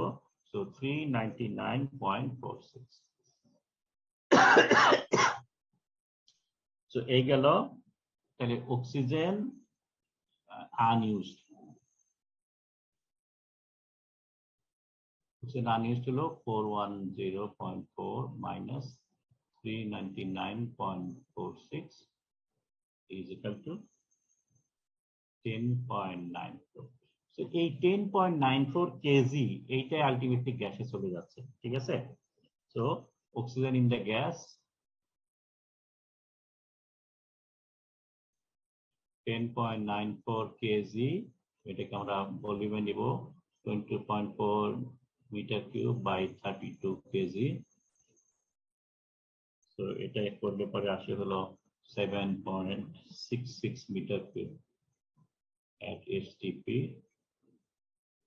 B: সো 399.46। সো এই গেল তাহলে অক্সিজেন আনইউজড। অক্সিজেন আনইউজড হলো 410.4 minus 399.46 is equal to 10.94। So এই 10.94 কেজি এইটাই আলটিমেটলি গ্যাসে চলে যাচ্ছে, ঠিক আছে। So oxygen in the gas 10.94 KG, এটাকে আমরা ভলিউমে নিব 20.4 metre cube by 32 KG. So এটা করলে পরে আসে হলো 7.66 মিটার কিউব at HTP।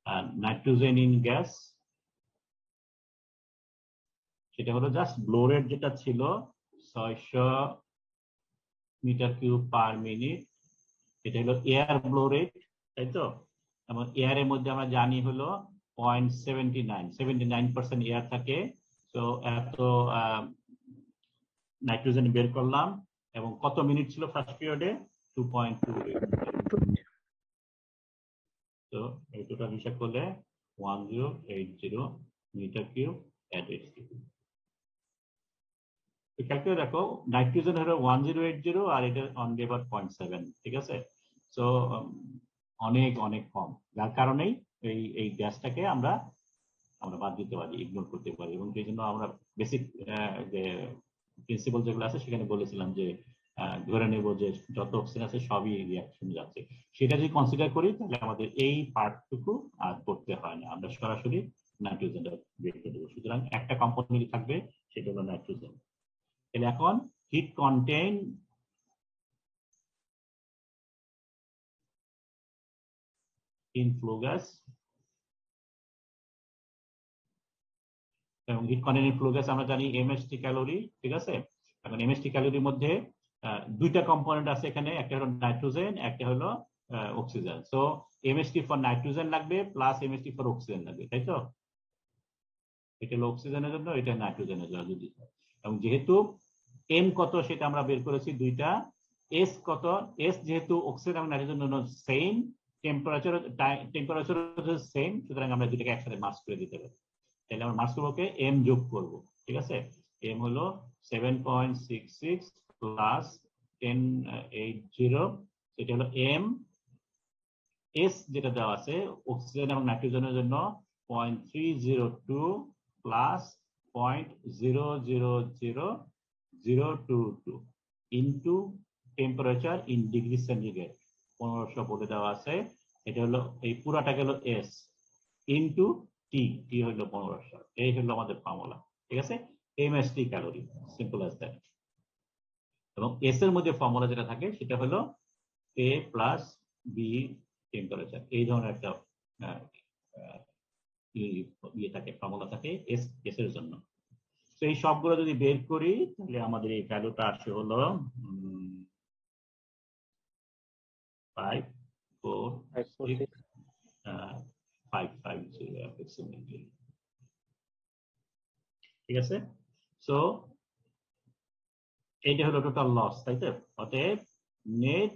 B: আর নাইট্রোজেন ইন গ্যাস সেটা হলো জাস্ট ব্লো রেট যেটা ছিল 600 মিটার কিউব পার মিনিট, এটা হলো এয়ার ব্লো রেট, তাই তো। এবং এয়ারের মধ্যে আমরা জানি হলো 79% এয়ার থাকে। তো এত নাইট্রোজেন বের করলাম, এবং কত মিনিট ছিল ফার্স্ট পিরিয়ডে 2.28। তো এই টোটাল হিসাব করলে 1080 মিটার কিউব এট HTP। ক্যালকুলেট দেখো, নাইট্রোজেন হলো 1080 আর এটা অন লেবার 0.7, ঠিক আছে। সো অনেক অনেক কম, যার কারণেই এই গ্যাসটাকে আমরা বাদ দিতে পারি, ইগনোর করতে পারি। এবং সেই জন্য আমরা বেসিক যে প্রিন্সিপাল যেগুলো আছে সেখানে বলেছিলাম যে ধরে নেব যে যত অক্সিজেন আছে সবই রিয়াকশন যাচ্ছে। সেটা যদি কনসিডার করি তাহলে আমাদের এই পার্টটুকু আর করতে হয় না, আমরা সরাসরি নাইট্রোজেনটা বের করে দেবো। সুতরাং একটা কম্পোনেন্ট থাকবে, সেটা হলো নাইট্রোজেন। তাহলে এখন heat contain in flow gas, এবং heat contain in flow gas আমরা জানি এমএসটি ক্যালোরি, ঠিক আছে। এখন এমএসটি ক্যালোরির মধ্যে দুইটা কম্পোনেন্ট আছে এখানে, একটা হলো নাইট্রোজেন, একটা হলো oxygen. So MST for nitrogen লাগবে প্লাস এমএসটি ফর অক্সিজেন লাগবে, তাই তো। এটা হলো অক্সিজেনের জন্য, এটা নাইট্রোজেনের জন্য যদি। এবং যেহেতু এম কত সেটা আমরা বের করেছি দুইটা, এস কত, এস যেহেতু অক্সিজেন এবং নাইট্রোজেনের জন্য সেম, টেম্পারেচার সেম, সুতরাং আমরা দুইটাকে একসাথে মাস করে দিতে পারি। তাহলে আমরা মাস করবো এম যোগ করব, ঠিক আছে। এম হলো 7.66 প্লাস 1080, সেটা হলো এম। এস যেটা দেওয়া আছে অক্সিজেন এবং নাইট্রোজেনের জন্য 0.302 plus 0.000022 into temperature in degree centigrade 1500 বলে দেওয়া আছে। এটা হলো এই পুরাটা গেল এস ইন্টু টি, টি হলো 1500। এই হলো আমাদের ফর্মুলা, ঠিক আছে। MST calorie, simple as that. এবং এস এর মধ্যে ফর্মুলা যেটা থাকে সেটা হলো A প্লাস বি টেম্পারেচার, এই ধরনের একটা ইয়ে থাকে, ফর্মুলা থাকে এস এর জন্য। তো এই সবগুলো যদি বের করি তাহলে আমাদের এই ভ্যালুটা আসে হলো 546,550 approximately। ঠিক আছে, সো এইটা হলো টোটাল লস, তাই তো? অতএব net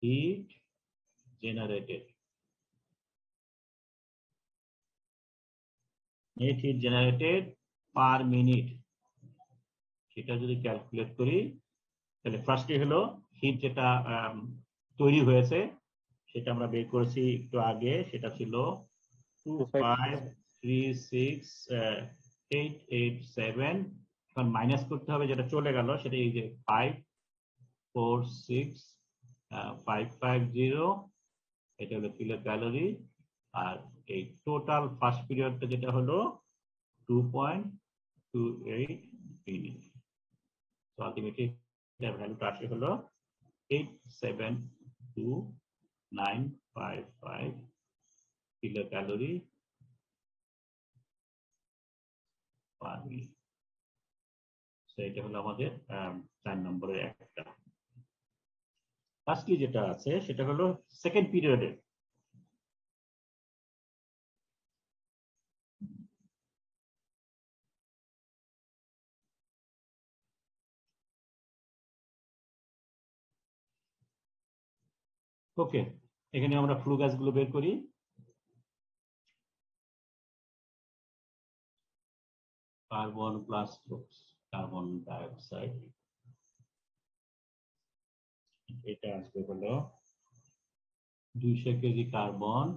B: heat generated, net heat generated per minute, সেটা যদি ক্যালকুলেট করি তাহলে ফার্স্টে হলো হিট যেটা তৈরি হয়েছে সেটা আমরা বের করেছি একটু আগে, সেটা ছিল 2536887। এখন মাইনাস করতে হবে, যেটা চলে গেল সেটা এই যে 546,550, এটা হলো কিলো ক্যালোরি। আর এই টোটাল ফার্স্ট পিরিয়ডটা যেটা হলো 2.28 মিনিট। তো আলটিমেটলি এটার ভ্যালুটা আসে হলো 872,955 কিলো ক্যালোরি পার মিনিট। এটা হলো আমাদের 4 নম্বরের একটা। লাস্টলি যেটা আছে সেটা হলো সেকেন্ড পিরিয়ডের। ওকে, এখানে আমরা ফ্লু গ্যাসগুলো বের করি। কার্বন প্লাস কার্বন ডাইঅক্সাইড, এটা আসবে হলো 200 কেজি কার্বন,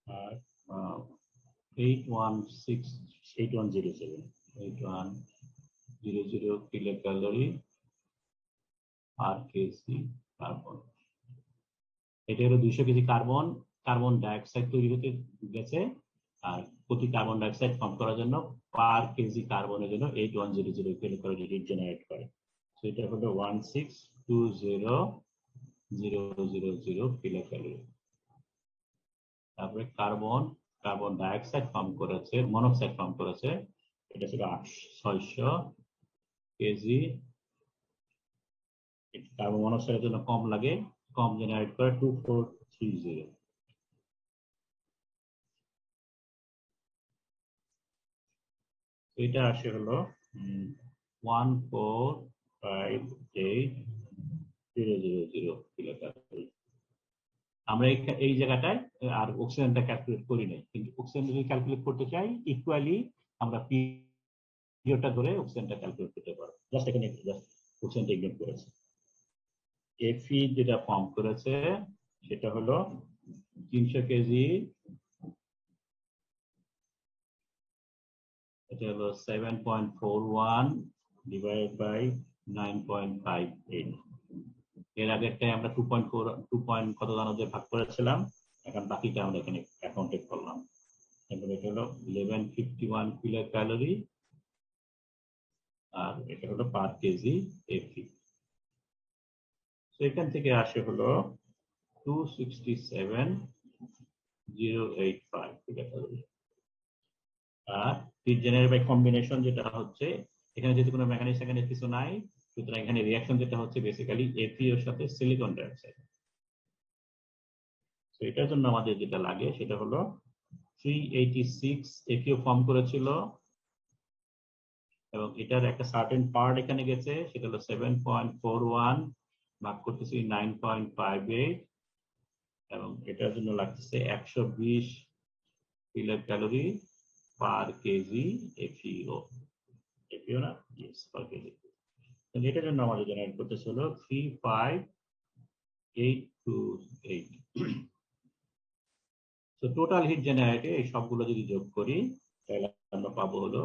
B: আর 8100 কিলো ক্যালোরি আর কেজি কার্বন। এটা হলো 200 কেজি কার্বন, কার্বন ডাইঅক্সাইড তৈরি হতে গেছে। আর প্রতি কার্বন ডাইঅক্সাইড কম করার জন্য পার কেজি কার্বনের জন্য 8100 কিলো ক্যালোরি হিট জেনারেট করে। তো এটা হলো 1620000 কিলো ক্যালোরি। তারপরে কার্বন ডাইঅক্সাইড ফর্ম করেছে, মনোক্সাইড ফর্ম করেছে, এটা ছিল 600 কেজি। কার্বন মনোক্সাইডের জন্য কম লাগে, কম জেনারেট করে 2430। এটা আসে হলো 1458000 কিলো ক্যালোরি। আমরা এই জায়গাটায় আর অক্সিজেনটা ক্যালকুলেট করি নাই, কিন্তু অক্সিজেন যদি ক্যালকুলেট করতে চাই ইকুয়ালি আমরা পিরিয়ডটা ধরে অক্সিজেনটা ক্যালকুলেট করতে পারবো। জাস্ট এখানে অক্সিজেনটা ইগনোর করেছে। এফি যেটা ফর্ম করেছে সেটা হলো 300 কেজি, এটা হলো 7.41 ডিভাইড বাই 9.58। এর আগেরটাই আমরা 2 কত জানাতে ভাগ করেছিলাম, এখন বাকিটা আমরা এখানে অ্যাকাউন্টেড করলাম। এবার এটা হলো 1151 কিলো ক্যালোরি, আর এটা হলো পার কেজি এফি। এখান থেকে আসে হলো 267085 kilo calorie. R hit generate by combination যেটা হচ্ছে, এখানে যেহেতু কোনো মেকানিক্স কিছু নাই, সুতরাং এখানে রিয়াকশন যেটা হচ্ছে বেসিক্যালি এফি এর সাথে সিলিকন ডাইঅক্সাইড। তো এটার জন্য আমাদের যেটা লাগে সেটা হলো 386 এফিও ফর্ম করেছিল, এবং এটার একটা সার্টেন পার্ট এখানে গেছে, সেটা হলো 7.41 ভাগ করতেছি 9.58, এবং এটার জন্য লাগতেছে 120 কিলো ক্যালোরি পার কেজি এফিও। এফিও না, ইয়েস, পার কেজি। এটার জন্য আমাদের জেনারেট করতেছে হলো 35828। তো টোটাল হিট জেনারেটে এই সবগুলো যদি যোগ করি তাহলে আমরা পাবো হলো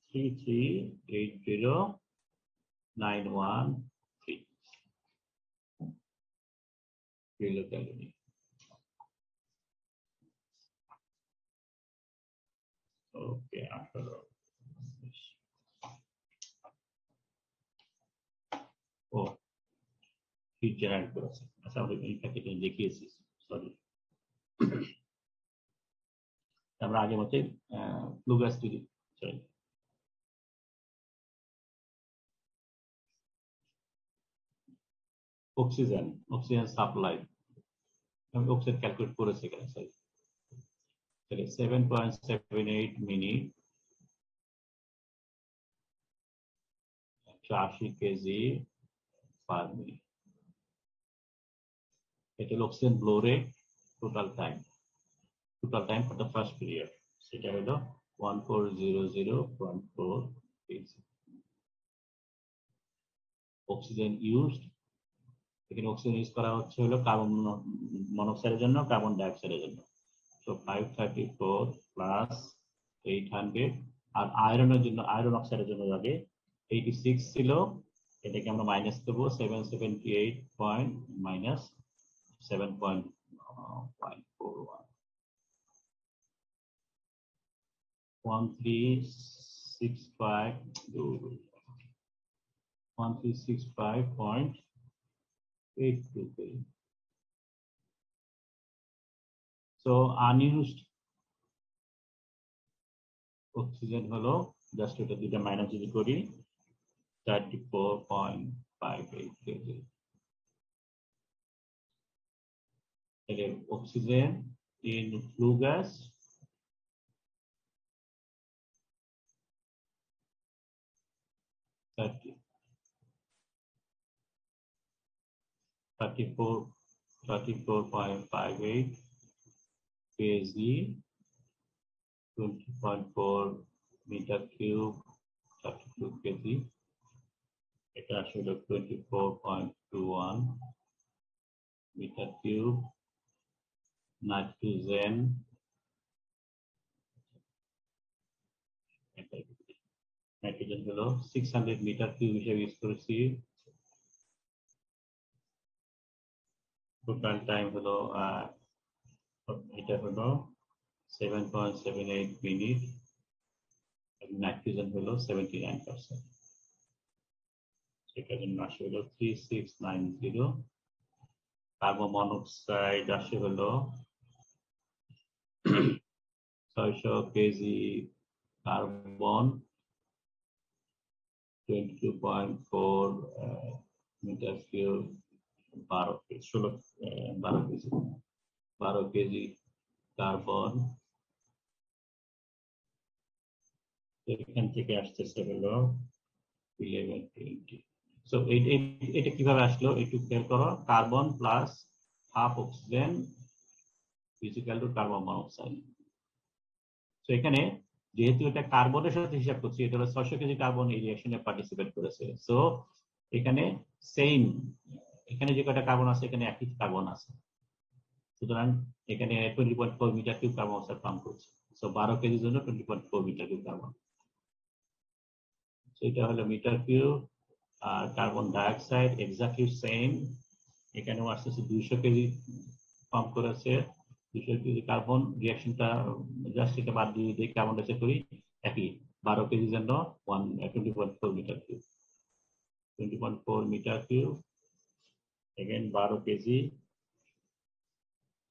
B: 3380913 কিলো ক্যালোরি। ওকে 18 ও হিট জেনারেট করেছে। আচ্ছা আমি এইটাকে দেখিয়েছি, সরি। আমরা আগে মতে ফ্লু গ্যাস তৈরি, সরি, অক্সিজেন সাপ্লাই, আমি অক্সিজেন ক্যালকুলেট করেছি এখানে, sorry. 7.78 minute 180 KG per minute. এটা হলো oxygen blow rate, total time for the first period, সেটা হলো 1400.4 কেজি। অক্সিজেন ইউজড, এখানে অক্সিজেন ইউজ করা হচ্ছে হলো কার্বন মনোক্সাইডের জন্য, কার্বন ডাইঅক্সাইডের জন্য। তো 534 প্লাস 800, আর আয়রনের জন্য, আয়রন অক্সাইডের জন্য যাবে 86 ছিল, এটাকে আমরা মাইনাস করবো 778 point minus 7.41, 1365.82. So unused oxygen হলো, জাস্ট এটা দুইটা মাইনাস যদি করি 34.58 কেজি। তাহলে oxygen in flue gas 34.58 KG, 20.4 metre cube, 32 KG. এটা আসলে 24.21 মিটার কিউব। নাইট্রোজেন হলো 600 মিটার কিউব হিসেবে ইউজ করেছি। টোটাল টাইম হলো এটা হলো 7.78 মিনিট, নাইট্রোজেন হলো 79%, সেটার জন্য আসে হলো 3690। কার্বন মনোক্সাইড আসে হলো 600 KG carbon, 22.4 metre cube, 12 KG carbon. এখান থেকে আসতেছে হলো 1120। সো এটা কিভাবে আসলো একটু খেয়াল করো। Carbon plus half oxygen equal to carbon monoxide. তো এখানে যেহেতু এটা কার্বনের সাথে হিসাব করছি, এটা হলো 600 কেজি কার্বন এই রিঅ্যাকশনে পার্টিসিপেট করেছে। সো এখানে সেম, এখানে যে কয়টা কার্বন আছে এখানে একই কার্বন আছে, সুতরাং এখানে 20.4 metre cube carbon monoxide form করছে। সো 12 কেজির জন্য 20.4 মিটার কিউব কার্বন, সেটা হলো মিটার কিউব। আর কার্বন ডাইঅক্সাইড এক্স্যাক্টলি সেম, এখানেও আসতেছে 200 কেজি ফর্ম করেছে, 200 কেজি কার্বন। রিঅ্যাকশনটা জাস্ট এটা বাদ দিয়ে দিয়ে কার্বন ডাইঅক্সাইড করি, একই 12 কেজির জন্য 20.4 metre cube, 20.4 metre cube, again 12 KG,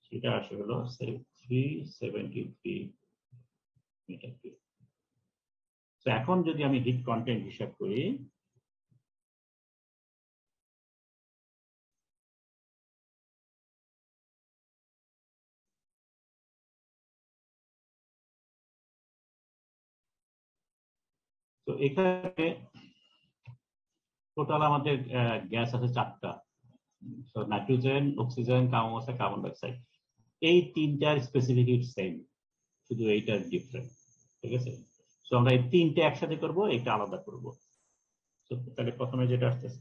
B: সেটা আসে হলো 373 মিটার কিউব। তো এখন যদি আমি হিট কন্টেন্ট হিসাব করি, তো এখানে টোটাল আমাদের গ্যাস আছে 4টা, nitrogen, oxygen, carbon monoxide, carbon dioxide. এই তিনটার স্পেসিফিক হিট সেম, শুধু এইটার ডিফারেন্ট, ঠিক আছে। সো আমরা এই তিনটে একসাথে করব, এটা আলাদা করব। তাহলে প্রথমে যেটা আসতেছে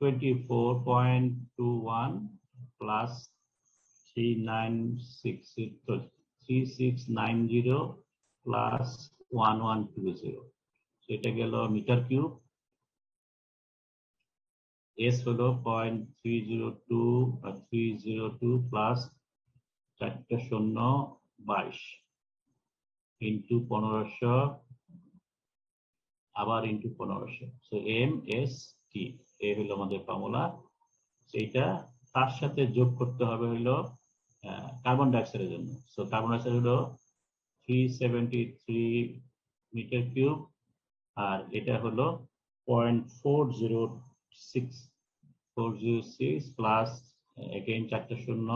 B: 24.21 প্লাস 3690 প্লাস 1120, সেটা গেল মিটার কিউব। এস হলো 302 প্লাস 4 শূন্য 22 ইন্টু 1500 আবার ইন্টু 1500। সো MST এই হলো আমাদের ফর্মুলা। সেইটা তার সাথে যোগ করতে হবে হলো কার্বন ডাইঅক্সাইডের জন্য। সো কার্বন ডাইঅক্সাইড হলো 373 মিটার কিউব, আর এটা হলো 0.406 প্লাস এগেইন 4 শূন্য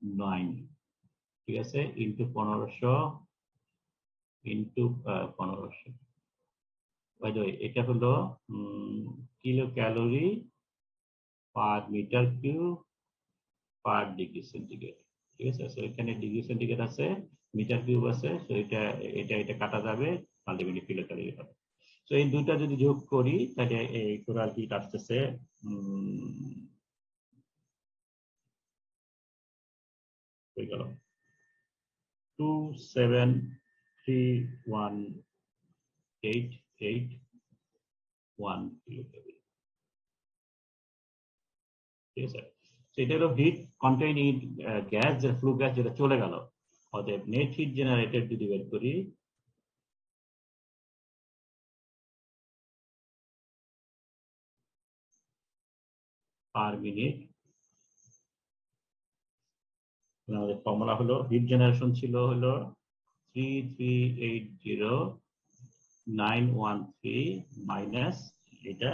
B: 9, ঠিক আছে, into 1500 into 1500। By the way এটা হলো kilo calorie per metre cube per degree centigrade, ঠিক আছে। সো এখানে ডিগ্রি সেন্টিগ্রেড আছে, মিটার কিউব আছে, সো এটা কাটা যাবে, আলটিমেটলি কিলো ক্যালোরি হবে। তো এই দুইটা যদি যোগ করি তাহলে এই টোটাল হিট আসতেছে 2731881 কিলো ক্যালোরি, ঠিক আছে। এটা হলো হিট কন্টেইন ইন গ্যাস, যে ফ্লু গ্যাস যেটা চলে গেল। অতএব নেট হিট জেনারেটেড যদি বের করি পার মিনিট, আমাদের ফর্মুলা হলো হিট জেনারেশন ছিল হলো 3380913 মাইনাস এটা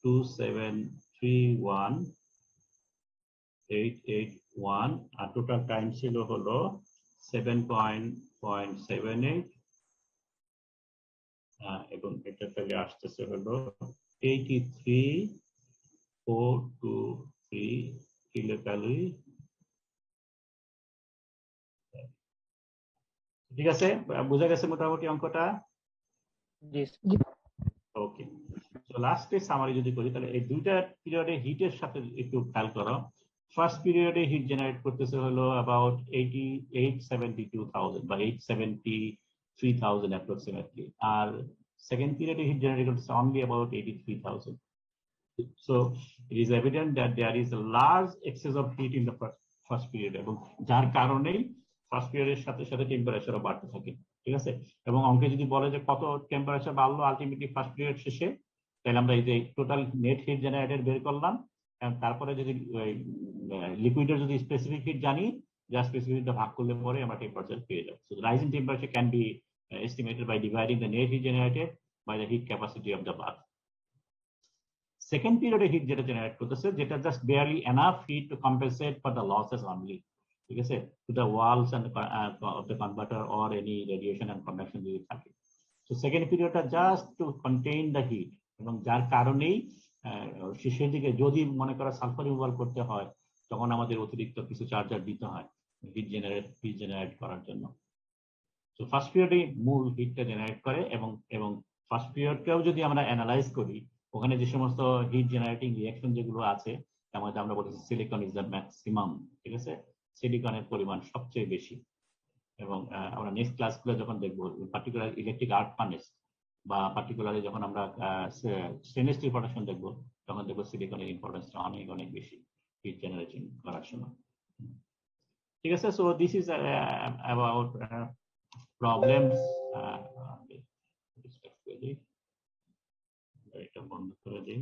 B: 2731881, আর টোটাল টাইম ছিল হলো 7.78, এবং এটা তাহলে আসতেছে হলো 83423 কিলো ক্যালোরি। ঠিক আছে, বোঝা গেছে মোটামুটি অঙ্কটা?
D: জি
B: ওকে, তো লাস্টে সামারি যদি করি তাহলে এই দুইটা পিরিয়ডে হিটের সাথে একটু খেয়াল করো। ফার্স্ট পিরিয়ডে হিট জেনারেট করতেছে হলো অ্যাবাউট 872,000 বা 873,000 অ্যাপ্রক্সিমেটলি, আর সেকেন্ড পিরিয়ডে হিট জেনারেট করতেছে only about 83,000। So it is evident that there is a large excess of heat in the first period, এবং যার কারণেই ফার্স্ট পিরিয়ডের সাথে সাথে টেম্পারেচারও বাড়তে থাকে, ঠিক আছে। এবং অঙ্কে যদি বলে যে কত টেম্পারেচার বাড়লো আলটিমেটলি ফার্স্ট পিরিয়ড শেষে, তাহলে আমরা এই যে টোটাল নেট হিট জেনারেটেড বের করলাম, এবং তারপরে যদি লিকুইডের যদি স্পেসিফিক হিট জানি, যা স্পেসিফিকটা ভাগ করলে পরে আমরা টেম্পারেচার পেয়ে যাবো। So rising temperature can be estimated by dividing the net heat generated by the heat capacity of the bath. Second পিরিয়ডে হিট যেটা জেনারেট করতেছে, যেটা just barely enough heat to compensate for the losses only, ঠিক আছে, to the walls and of the converter or any radiation and conduction যদি থাকে। তো সেকেন্ড পিরিয়ডটা just to contain the heat, এবং যার কারণেই শেষের দিকে যদি মনে করা সালফার রিমুভাল করতে হয়, তখন আমাদের অতিরিক্ত কিছু চার্জার দিতে হয় হিট জেনারেট করার জন্য। তো ফার্স্ট পিরিয়ডে মূল হিটটা জেনারেট করে, এবং ফার্স্ট পিরিয়ডকেও যদি আমরা অ্যানালাইজ করি, ওখানে যে সমস্ত হিট জেনারেটিং রিঅ্যাকশন যেগুলো আছে, তার মধ্যে আমরা বলেছি সিলিকন ইজ দ্য ম্যাক্সিমাম, ঠিক আছে, সিলিকনের পরিমাণ সবচেয়ে বেশি। এবং আমরা নেক্সট ক্লাসগুলো যখন দেখবো, পার্টিকুলার ইলেকট্রিক আর্ক ফার্নেস বা পার্টিকুলারলি যখন আমরা স্টেনলেস স্টিল প্রোডাকশন দেখবো, তখন দেখবো সিলিকনের ইম্পর্টেন্সটা অনেক অনেক বেশি হিট জেনারেটিং করার সময়, ঠিক আছে। So this is about problems. এটা বন্ধ করে দিই।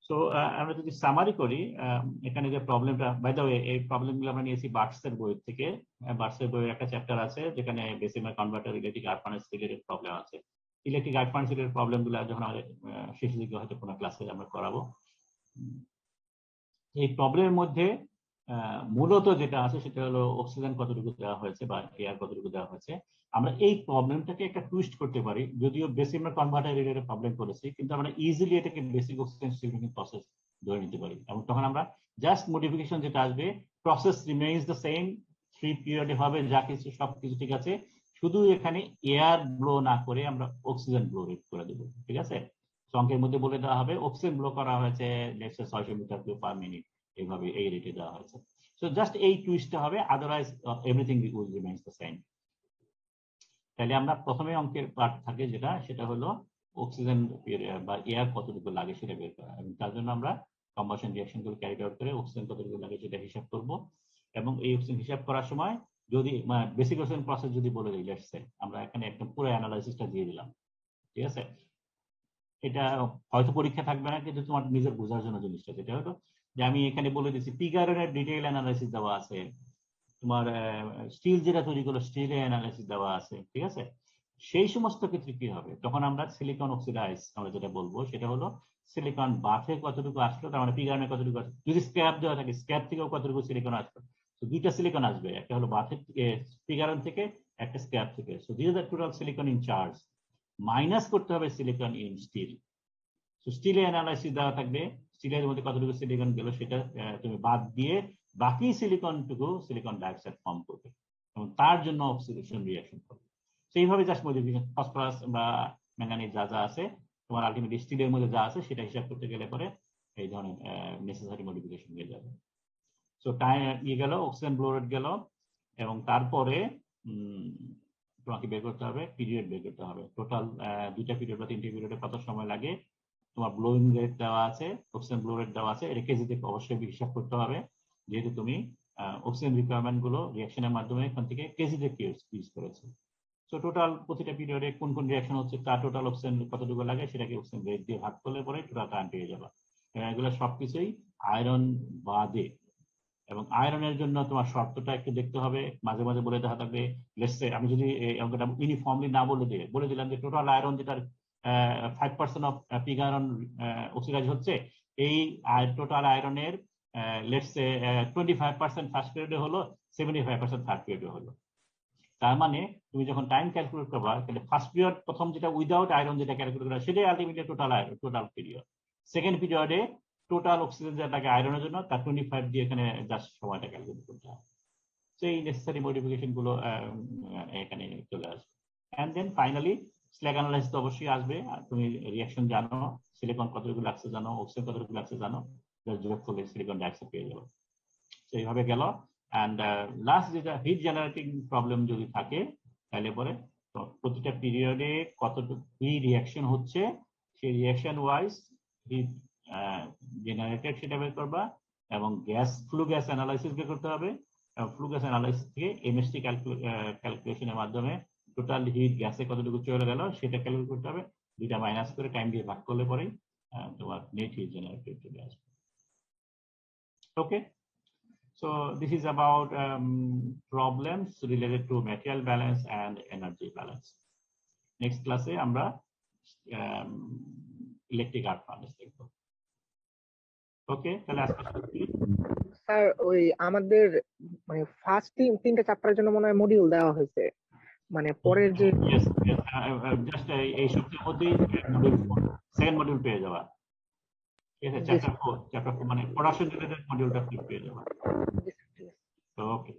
B: সো আমরা যদি সামারি করি, এখানে যে প্রবলেমটা, বাই দ্য ওয়ে এই প্রবলেমগুলো আমরা নিয়েছি বার্টসের বই থেকে। বার্টসের বইয়ের একটা চ্যাপ্টার আছে যেখানে Bessemer converter electric arc furnace related problem আছে। ইলেকট্রিক আর্ক ফার্নেস রিলেটেড প্রবলেমগুলো যখন আমাদের শেষের দিকে হয়তো কোনো ক্লাসে আমরা করাবো। এই প্রবলেমের মধ্যে মূলত যেটা আছে সেটা হলো অক্সিজেন কতটুকু দেওয়া হয়েছে বা এয়ার কতটুকু দেওয়া হয়েছে। আমরা এই প্রবলেমটাকে একটা টুইস্ট করতে পারি, যদিও বেসিমার কনভার্টার রিলেটেড প্রবলেম করেছি, কিন্তু আমরা ইজিলি এটাকে বেসিক অক্সিজেন সিগন্যালিং প্রসেস ধরে নিতে পারি। এবং তখন আমরা জাস্ট মডিফিকেশন যেটা আসবে, প্রসেস রিমেইনস দ্য সেম, 3 পিরিয়ডে হবে, যা কিছু সবকিছু ঠিক আছে, শুধু এখানে এয়ার ব্লো না করে আমরা অক্সিজেন ব্লো রেট করে দেবো, ঠিক আছে। অঙ্কের মধ্যে বলে দেওয়া হবে অক্সিজেন ব্লো করা হয়েছে 600 মিটার কিউব পার মিনিট, এইভাবে এই রেটে দেওয়া হয়েছে। সো জাস্ট এই টুইস্টটা হবে, otherwise everything will remains the same. তাহলে আমরা প্রথমে অঙ্কের পার্ট থাকে যেটা, সেটা হলো অক্সিজেন বা এয়ার কতটুকু লাগে সেটা বের করা, এবং তার জন্য আমরা কম্বাসন রিঅ্যাকশন গুলো ক্যারি আউট করে অক্সিজেন কতটুকু লাগে সেটা হিসাব করব, এবং এই অক্সিজেন হিসাব করার সময় যদি বেসিক অক্সিজেন প্রসেস যদি বলে দিই, লেটস সে আমরা এখানে একদম পুরো অ্যানালাইসিসটা দিয়ে দিলাম, ঠিক আছে? এটা হয়তো পরীক্ষা থাকবে না, কিন্তু তোমার নিজের বোঝার জন্য জিনিসটা যেটা হলো যে আমি এখানে বলে দিচ্ছি পিগ আয়রনের ডিটেইল অ্যানালাইসিস দেওয়া আছে, তোমার স্টিল যেটা তৈরি করলো স্টিলের অ্যানালাইসিস দেওয়া আছে, ঠিক আছে? সেই সমস্ত ক্ষেত্রে কি হবে, তখন আমরা সিলিকন অক্সিডাইজ আমরা যেটা বলবো সেটা হলো সিলিকন বাথে কতটুকু আসলো, তার মানে পিগ আয়রনে কতটুকু আসলো, যদি স্ক্র্যাপ দেওয়া থাকে স্ক্র্যাপ থেকেও কতটুকু সিলিকন আসলো। তো দুইটা সিলিকন আসবে, একটা হলো বাথের পিগ আয়রন থেকে, একটা স্ক্র্যাপ থেকে। So this is the total silicon in charge, minus করতে হবে সিলিকন ইন স্টিল। তো স্টিলের অ্যানালাইসিস দেওয়া থাকবে, স্টিলের মধ্যে কতটুকু সিলিকন গেল সেটা তুমি বাদ দিয়ে বাকি সিলিকনটুকু সিলিকন ডাইঅক্সাইড ফর্ম করবে এবং তার জন্য অক্সিডেশন রিঅ্যাকশন করবে। সেইভাবে জাস্ট মডিফিকেশন ফসফরাস বা ম্যাঙ্গানিজ যা যা আছে তোমার আলটিমেটলি স্টিলের মধ্যে যা আছে সেটা হিসাব করতে গেলে পরে এই ধরনের নেসেসারি মডিফিকেশন হয়ে যাবে। সো টাইম গেল, অক্সিজেন ব্লো রেট গেল, এবং তারপরে তোমাকে বের করতে হবে পিরিয়ড, বের করতে হবে টোটাল দুইটা পিরিয়ড বা তিনটে পিরিয়ডে কত সময় লাগে। তোমার ব্লোয়িং রেট দেওয়া আছে, অক্সিজেন ব্লো রেট দেওয়া আছে, এটা কেজিতে অবশ্যই হিসাব করতে হবে, যেহেতু তুমি অক্সিজেন রিকোয়ারমেন্ট গুলো রিঅ্যাকশনের মাধ্যমে এখান থেকে কেজিতে ইউজ করেছো। সো টোটাল প্রতিটা পিরিয়ডে কোন কোন রিঅ্যাকশন হচ্ছে তার টোটাল অক্সিজেন কতটুকু লাগে সেটাকে অক্সিজেন রেট দিয়ে ভাগ করলে পরে টোটাল টাইম পেয়ে যাবা। এগুলো সবকিছুই আয়রন বাদে। এবং আয়রনের জন্য তোমার শর্তটা একটু দেখতে হবে, মাঝে মাঝে বলে দেওয়া থাকবে, লেটস সে আমি যদি এই অঙ্কটা ইউনিফর্মলি না বলে দিলাম যে টোটাল আয়রন যেটার 5% অফ পিগ আয়রন অক্সিডাইজ হচ্ছে, এই টোটাল আয়রনের লেটস সে 25% ফার্স্ট পিরিয়ডে হলো, 75% থার্ড পিরিয়ডে হলো। তার মানে তুমি যখন টাইম ক্যালকুলেট করবা তাহলে ফার্স্ট পিরিয়ড প্রথম যেটা উইদাউট আয়রন যেটা ক্যালকুলেট করা সেটাই ultimately total iron, total period. Second পিরিয়ডে টোটাল অক্সিজেন যেটা লাগে আয়রনের জন্য তার 25 দিয়ে এখানে জাস্ট সময়টা ক্যালকুলেট করতে হবে। সেই নেসেসারি মডিফিকেশন গুলো এখানে চলে আসবে। And then finally slag analysis তো অবশ্যই আসবে, আর তুমি রিঅ্যাকশন জানো, সিলিকন কতটুকু লাগছে জানো, অক্সিজেন কতটুকু লাগছে জানো, যোগ করলে সিলিকন ডাইঅক্সাইড পেয়ে যাবে। সেইভাবে গেল। অ্যান্ড লাস্ট যেটা হিট জেনারেটিং প্রবলেম যদি থাকে তাহলে পরে প্রতিটা পিরিয়ডে কতটুকু কি রিঅ্যাকশন হচ্ছে সেই রিঅ্যাকশন ওয়াইজ হিট জেনারেটেড সেটা বের করবা, এবং ফ্লু গ্যাস অ্যানালাইসিস বের করতে হবে। ফ্লু গ্যাস অ্যানালাইসিস থেকে এমএসটি ক্যালকুলেশনের মাধ্যমে টোটাল হিট গ্যাসে কতটুকু চলে গেল সেটা ক্যালকুলেট করতে হবে, দুইটা মাইনাস করে টাইম দিয়ে ভাগ করলে পরেই তোমার নেট হিট জেনারেটেড চলে আসবে। ওকে, so this is about problems related to material balance and energy balance. Next class e আমরা electric arc furnace দেখব। ওকে, তাহলে আজকে
C: স্যার ওই আমাদের মানে ফার্স্ট তিনটা চ্যাপ্টারের জন্য মনে হয় মডিউল দেওয়া হয়েছে, মানে পরের যে
B: জাস্ট এই সপ্তাহের মধ্যেই মডিউল সেকেন্ড মডিউল পেয়ে যাওয়া, ঠিক আছে? চ্যাপ্টার 4 মানে প্রোডাকশন রিলেটেড মডিউলটা পেয়ে যাওয়া। ওকে।